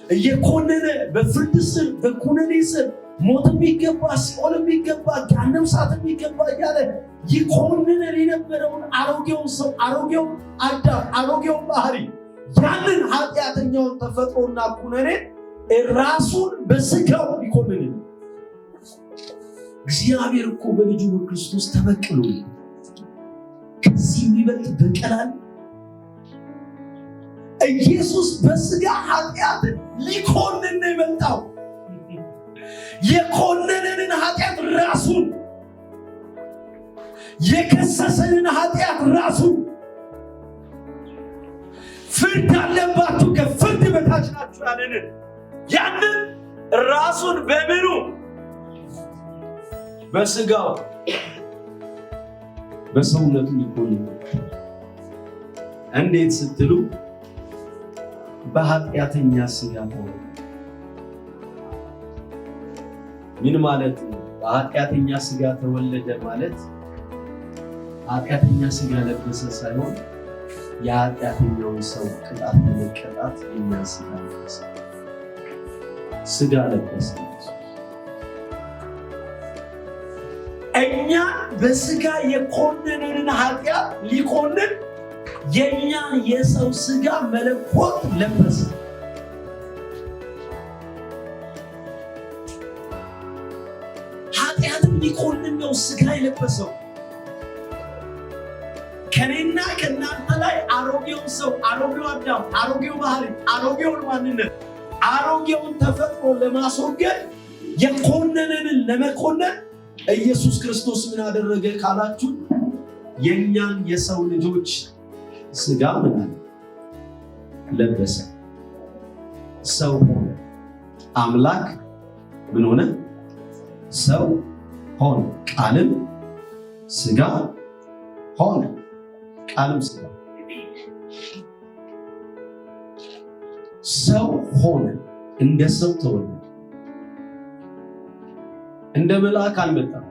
እየኮነነ በፍርድ ስር በኩነኔ ስር ሞት የሚገባ ሲኦል የሚገባ ገሃነመ እሳት የሚገባ እያለ ይኮንነን የነበረውን አሮጌውን ሰው አሮጌውን አዳም አሮጌውን ባህሪ ያንን ኃጢአተኛውን ተፈጥሮና ኩነኔ ራሱን በሥጋው ይኮንን። እግዚአብሔር እኮ በልጁ በክርስቶስ ተበቅሎ ከዚህ የሚበልጥ በቀል አለ? ኢየሱስ በሥጋ ኃጢአትን ሊኮንን ነው የመጣው። የኮነነንን ኃጢአት ራሱን፣ የከሰሰንን ኃጢአት ራሱን፣ ፍርድ አለባችሁ ከፍርድ በታች ናችሁ ያለንን ያንን ራሱን በምኑ በሥጋው በሰውነቱ ሊኮንን። እንዴት ስትሉ በኃጢአተኛ ሥጋ ተወለደ። ምን ማለት ነው? በኃጢአተኛ ሥጋ ተወለደ ማለት ኃጢአተኛ ሥጋ ለበሰ ሳይሆን የኃጢአተኛውን ሰው ቅጣት ለመቀጣት የኛ ሥጋ ለበሰ። ሥጋ ለበሰ። እኛ በሥጋ የኮነነንን ኃጢአት ሊኮንን የእኛን የሰው ሥጋ መለኮት ለበሰ። ኃጢአትን ሊኮንን ነው ሥጋ የለበሰው። ከኔና ከእናንተ ላይ አሮጌውን ሰው፣ አሮጌው አዳም፣ አሮጌው ባህሪ፣ አሮጌውን ማንነት፣ አሮጌውን ተፈጥሮ ለማስወገድ የኮነነንን ለመኮነን ኢየሱስ ክርስቶስ ምን አደረገ ካላችሁ የእኛን የሰው ልጆች ሥጋ ምን አለ? ለበሰ፣ ሰው ሆነ። አምላክ ምን ሆነ? ሰው ሆነ። ቃልም ሥጋ ሆነ። ቃልም ሥጋ ሰው ሆነ። እንደ ሰው ተወለደ። እንደ መልአክ አልመጣም።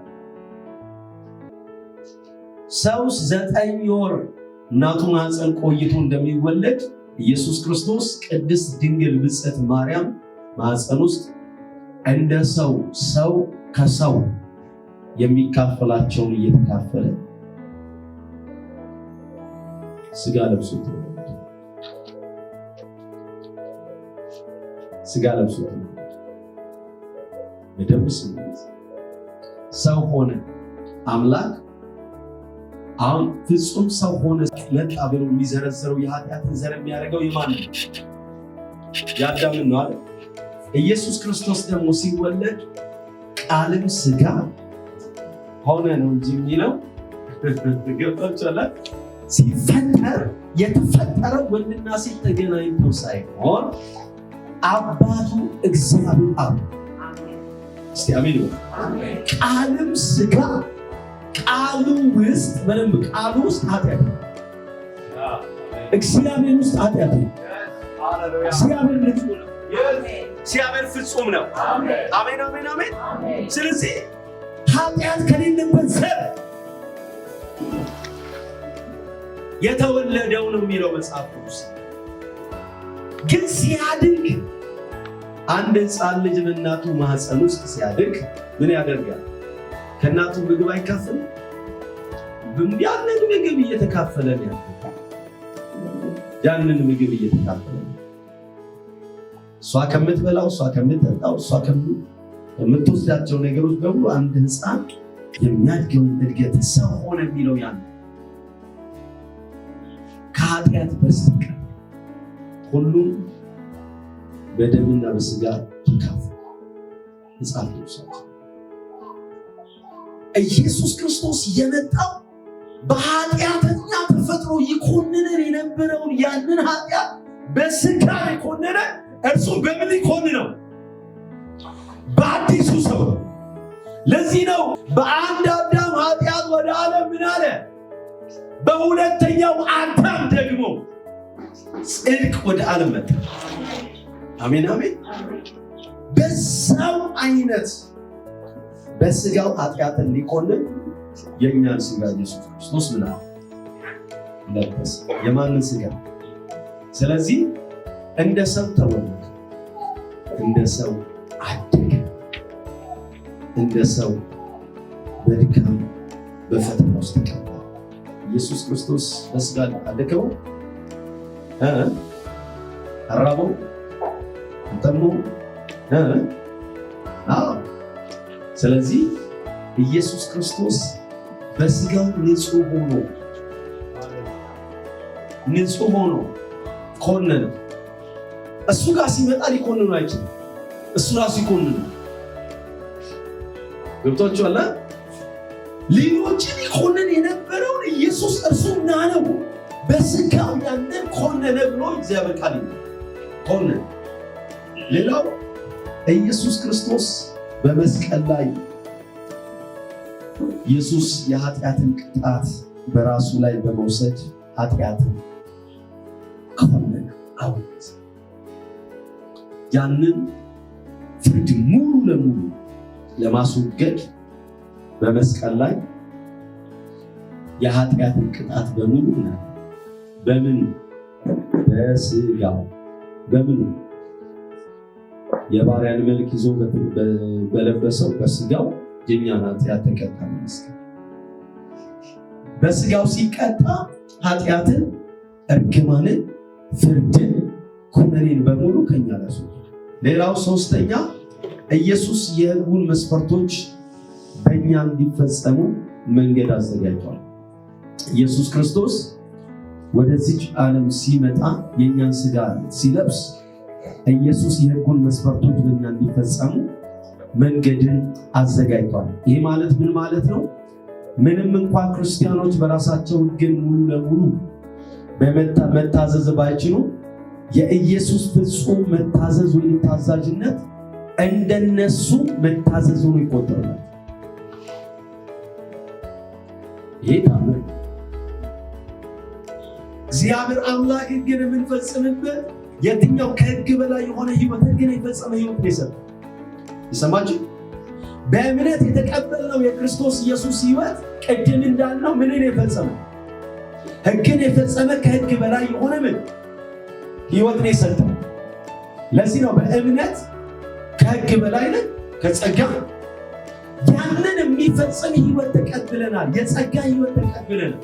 ሰው 9 ወር እናቱ ማህፀን ቆይቶ እንደሚወለድ ኢየሱስ ክርስቶስ ቅድስት ድንግል ብፅዕት ማርያም ማህፀን ውስጥ እንደ ሰው ከሰው የሚካፈላቸውን እየተካፈለ ሥጋ ለብሶ ተወለደ። ሥጋ ለብሶ ተወለደ። በደንብ ስሜት ሰው ሆነ። አምላክ አሁን ፍጹም ሰው ሆነ መጣ ብሎ የሚዘረዘረው የኃጢአትን ዘር የሚያደርገው የማን ነው? የአዳምን ነው አይደል? ኢየሱስ ክርስቶስ ደግሞ ሲወለድ ቃልም ሥጋ ሆነ ነው እንጂ የሚለው ገብቷችኋል? ሲፈጠር የተፈጠረው ወንድና ሴት ተገናኝተው ሳይሆን አባቱ እግዚአብሔር አብ። እስቲ አሜን። ቃልም ሥጋ ቃሉ ውስጥ ምንም ቃሉ ውስጥ ኃጢአት ነው። እግዚአብሔር ውስጥ ኃጢአት ነው። እግዚአብሔር ንጹህ ነው። እግዚአብሔር ፍጹም ነው። አሜን አሜን አሜን። ስለዚህ ኃጢአት ከሌለበት ዘር የተወለደው ነው የሚለው መጽሐፍ ቅዱስ። ግን ሲያድግ አንድ ሕፃን ልጅ በእናቱ ማህፀን ውስጥ ሲያድግ ምን ያደርጋል? ከእናቱ ምግብ አይካፈልም? ያንን ምግብ እየተካፈለ ነው። ያንን ምግብ እየተካፈለ ነው። እሷ ከምትበላው፣ እሷ ከምትጠጣው፣ እሷ ከምትወስዳቸው ነገሮች በሙሉ አንድ ሕፃን የሚያድገውን እድገት ሰው ሆነ የሚለው ያን ከኃጢአት በስተቀር ሁሉም በደምና በሥጋ ተካፈለ። ሕፃን ልጅ ኢየሱስ ክርስቶስ የመጣው በኃጢአተኛ ተፈጥሮ ይኮንነን የነበረውን ያንን ኃጢአት በሥጋ የኮነነ እርሱ በምን ይኮንነው? በአዲሱ ሰው። ለዚህ ነው በአንድ አዳም ኃጢአት ወደ ዓለም ምን አለ? በሁለተኛው አዳም ደግሞ ጽድቅ ወደ ዓለም መጣ። አሜን አሜን። በዛው አይነት በሥጋው ኃጢአትን ሊኮንን የእኛን ሥጋ ኢየሱስ ክርስቶስ ምን አለ? ለበሰ። የማንን ሥጋ? ስለዚህ እንደ ሰው ተወለደ፣ እንደ ሰው አደገ፣ እንደ ሰው በድካም በፈተና ውስጥ ተቀበለ። ኢየሱስ ክርስቶስ በሥጋ አደከመው፣ አራበው፣ ጠማው። ስለዚህ ኢየሱስ ክርስቶስ በሥጋው ንጹህ ሆኖ ኮነነ። እሱ ጋር ሲመጣ ሊኮንኑ አይችልም። እሱ ራሱ ይኮንኑ። ገብቷችኋል? ሌሎችን ይኮንን የነበረውን ኢየሱስ እርሱ ናነው በሥጋው ያንን ኮነነ ብሎ እግዚአብሔር ቃል ኮነነ። ሌላው ኢየሱስ ክርስቶስ በመስቀል ላይ ኢየሱስ የኃጢአትን ቅጣት በራሱ ላይ በመውሰድ ኃጢአትን ኮነነ። አውት ያንን ፍርድ ሙሉ ለሙሉ ለማስወገድ በመስቀል ላይ የኃጢአትን ቅጣት በሙሉ በምን? በሥጋው። በምን? የባሪያን መልክ ይዞ በለበሰው በሥጋው የኛን ኃጢአት ተቀጣ። በሥጋው ሲቀጣ ኃጢአትን፣ እርግማንን፣ ፍርድን፣ ኩነኔን በሙሉ ከኛ ላይ አስወገደ። ሌላው ሶስተኛ ኢየሱስ የሕጉን መስፈርቶች በእኛ እንዲፈጸሙ መንገድ አዘጋጅቷል። ኢየሱስ ክርስቶስ ወደዚህ ዓለም ሲመጣ የኛን ሥጋ ሲለብስ ኢየሱስ የሕጉን መስፈርቶች በእኛ እንዲፈጸሙ መንገድን አዘጋጅቷል። ይሄ ማለት ምን ማለት ነው? ምንም እንኳን ክርስቲያኖች በራሳቸው ሕግን ሙሉ ለሙሉ መታዘዝ ባይችሉ የኢየሱስ ፍጹም መታዘዝ ወይም ታዛዥነት እንደነሱ መታዘዝ ሆኖ ይቆጠራል። ይሄ ታምር እግዚአብሔር አምላክ ግን የምንፈጽምበት የትኛው ከሕግ በላይ የሆነ ሕይወት ግን የፈጸመ ሕይወት ነው። ይሰማችሁ? በእምነት የተቀበልነው የክርስቶስ ኢየሱስ ሕይወት ቅድም እንዳልነው ምንን የፈጸመ ሕግን የፈጸመ ከሕግ በላይ የሆነ ምን ሕይወት ነው የሰጠው። ለዚህ ነው በእምነት ከሕግ በላይ ነን ከጸጋ ያንን የሚፈጽም ሕይወት ተቀብለናል። የጸጋ ሕይወት ተቀብለናል።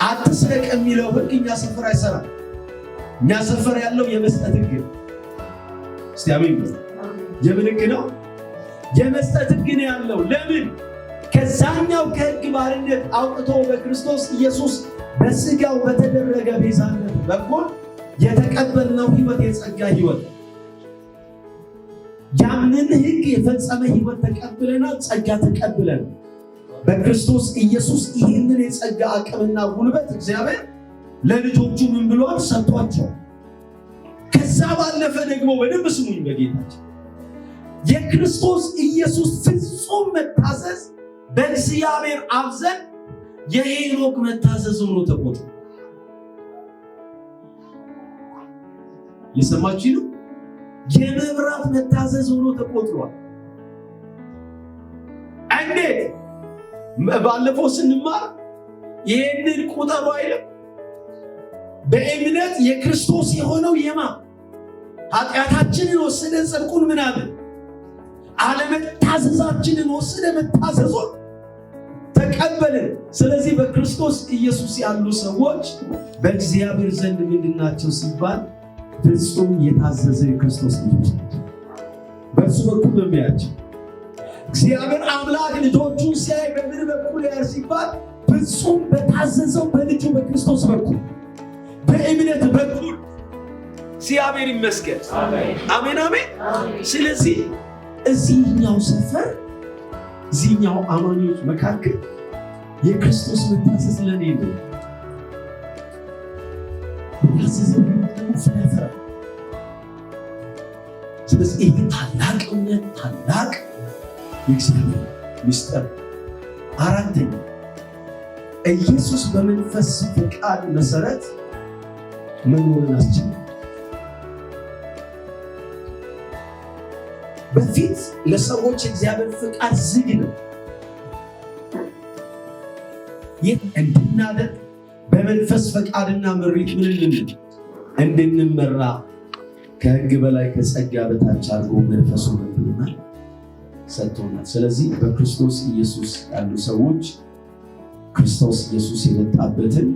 አትስረቅ የሚለው ሕግ እኛ ሰፈር አይሰራም። እኛ ሰፈር ያለው የመስጠት ሕግ ነው። እስቲ አሜን። የምን ሕግ ነው? የመስጠት ሕግ ነው ያለው። ለምን? ከዛኛው ከሕግ ባርነት አውጥቶ በክርስቶስ ኢየሱስ በሥጋው በተደረገ ቤዛነት በኩል የተቀበልነው ሕይወት የጸጋ ሕይወት። ያንን ሕግ የፈጸመ ሕይወት ተቀብለናል። ጸጋ ተቀብለናል። በክርስቶስ ኢየሱስ ይህንን የጸጋ አቅምና ጉልበት እግዚአብሔር ለልጆቹ ምን ብሏል? ሰጥቷቸው። ከዛ ባለፈ ደግሞ በደንብ ስሙኝ በጌታችን የክርስቶስ ኢየሱስ ፍጹም መታዘዝ በእግዚአብሔር አብ ዘንድ የሄኖክ መታዘዝ ሆኖ ተቆጥሯል። የሰማችሁ ነው? የመብራት መታዘዝ ሆኖ ተቆጥሯል። እንዴት? ባለፈው ስንማር ይህንን ቁጠሩ አይልም? በእምነት የክርስቶስ የሆነው የማ ኃጢአታችንን ወሰደ፣ ጽድቁን ምን አለ? አለመታዘዛችንን ወሰደ፣ መታዘዙን ተቀበልን። ስለዚህ በክርስቶስ ኢየሱስ ያሉ ሰዎች በእግዚአብሔር ዘንድ ምንድናቸው ሲባል ፍጹም የታዘዘ የክርስቶስ ልጆች ናቸው። በእርሱ በኩል ነው የሚያቸው። እግዚአብሔር አምላክ ልጆቹን ሲያይ በምን በኩል ያር ሲባል ፍጹም በታዘዘው በልጁ በክርስቶስ በኩል በእምነት በኩል። እግዚአብሔር ይመስገን። አሜን አሜን። ስለዚህ እዚህኛው ሰፈር እዚህኛው አማኞች መካከል የክርስቶስ መታዘዝ ለኔ ነው። ስለዚህ ይህ ታላቅ እምነት ታላቅ የእግዚአብሔር ምስጢር። አራተኛ ኢየሱስ በመንፈስ ፈቃድ መሰረት መኖርን አስችሏል። በፊት ለሰዎች እግዚአብሔር ፈቃድ ዝግ ነው። ይህ እንድናደርግ በመንፈስ ፈቃድና ምሪት ምን እንድንመራ ከሕግ በላይ ከጸጋ በታች አድርጎ መንፈሱ መጥቶናል ሰጥቶናል። ስለዚህ በክርስቶስ ኢየሱስ ያሉ ሰዎች ክርስቶስ ኢየሱስ የመጣበትን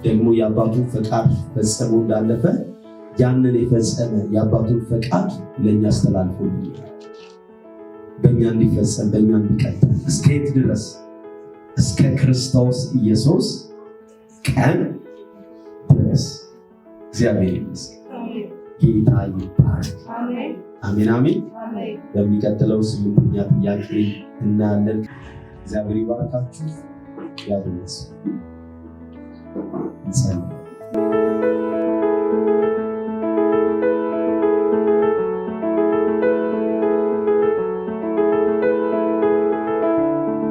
ደግሞ የአባቱን ፈቃድ ፈጽሞ እንዳለፈ ያንን የፈጸመ የአባቱን ፈቃድ ለእኛ አስተላልፎልናል። በእኛ እንዲፈጸም በእኛ እንዲቀጥል እስከ የት ድረስ? እስከ ክርስቶስ ኢየሱስ ቀን ድረስ። እግዚአብሔር ይመስገን። ጌታ ይባረክ። አሜን አሜን። በሚቀጥለው 8ኛ ጥያቄ እናያለን። እግዚአብሔር ይባርካችሁ። ያድነስ። እንጸልይ።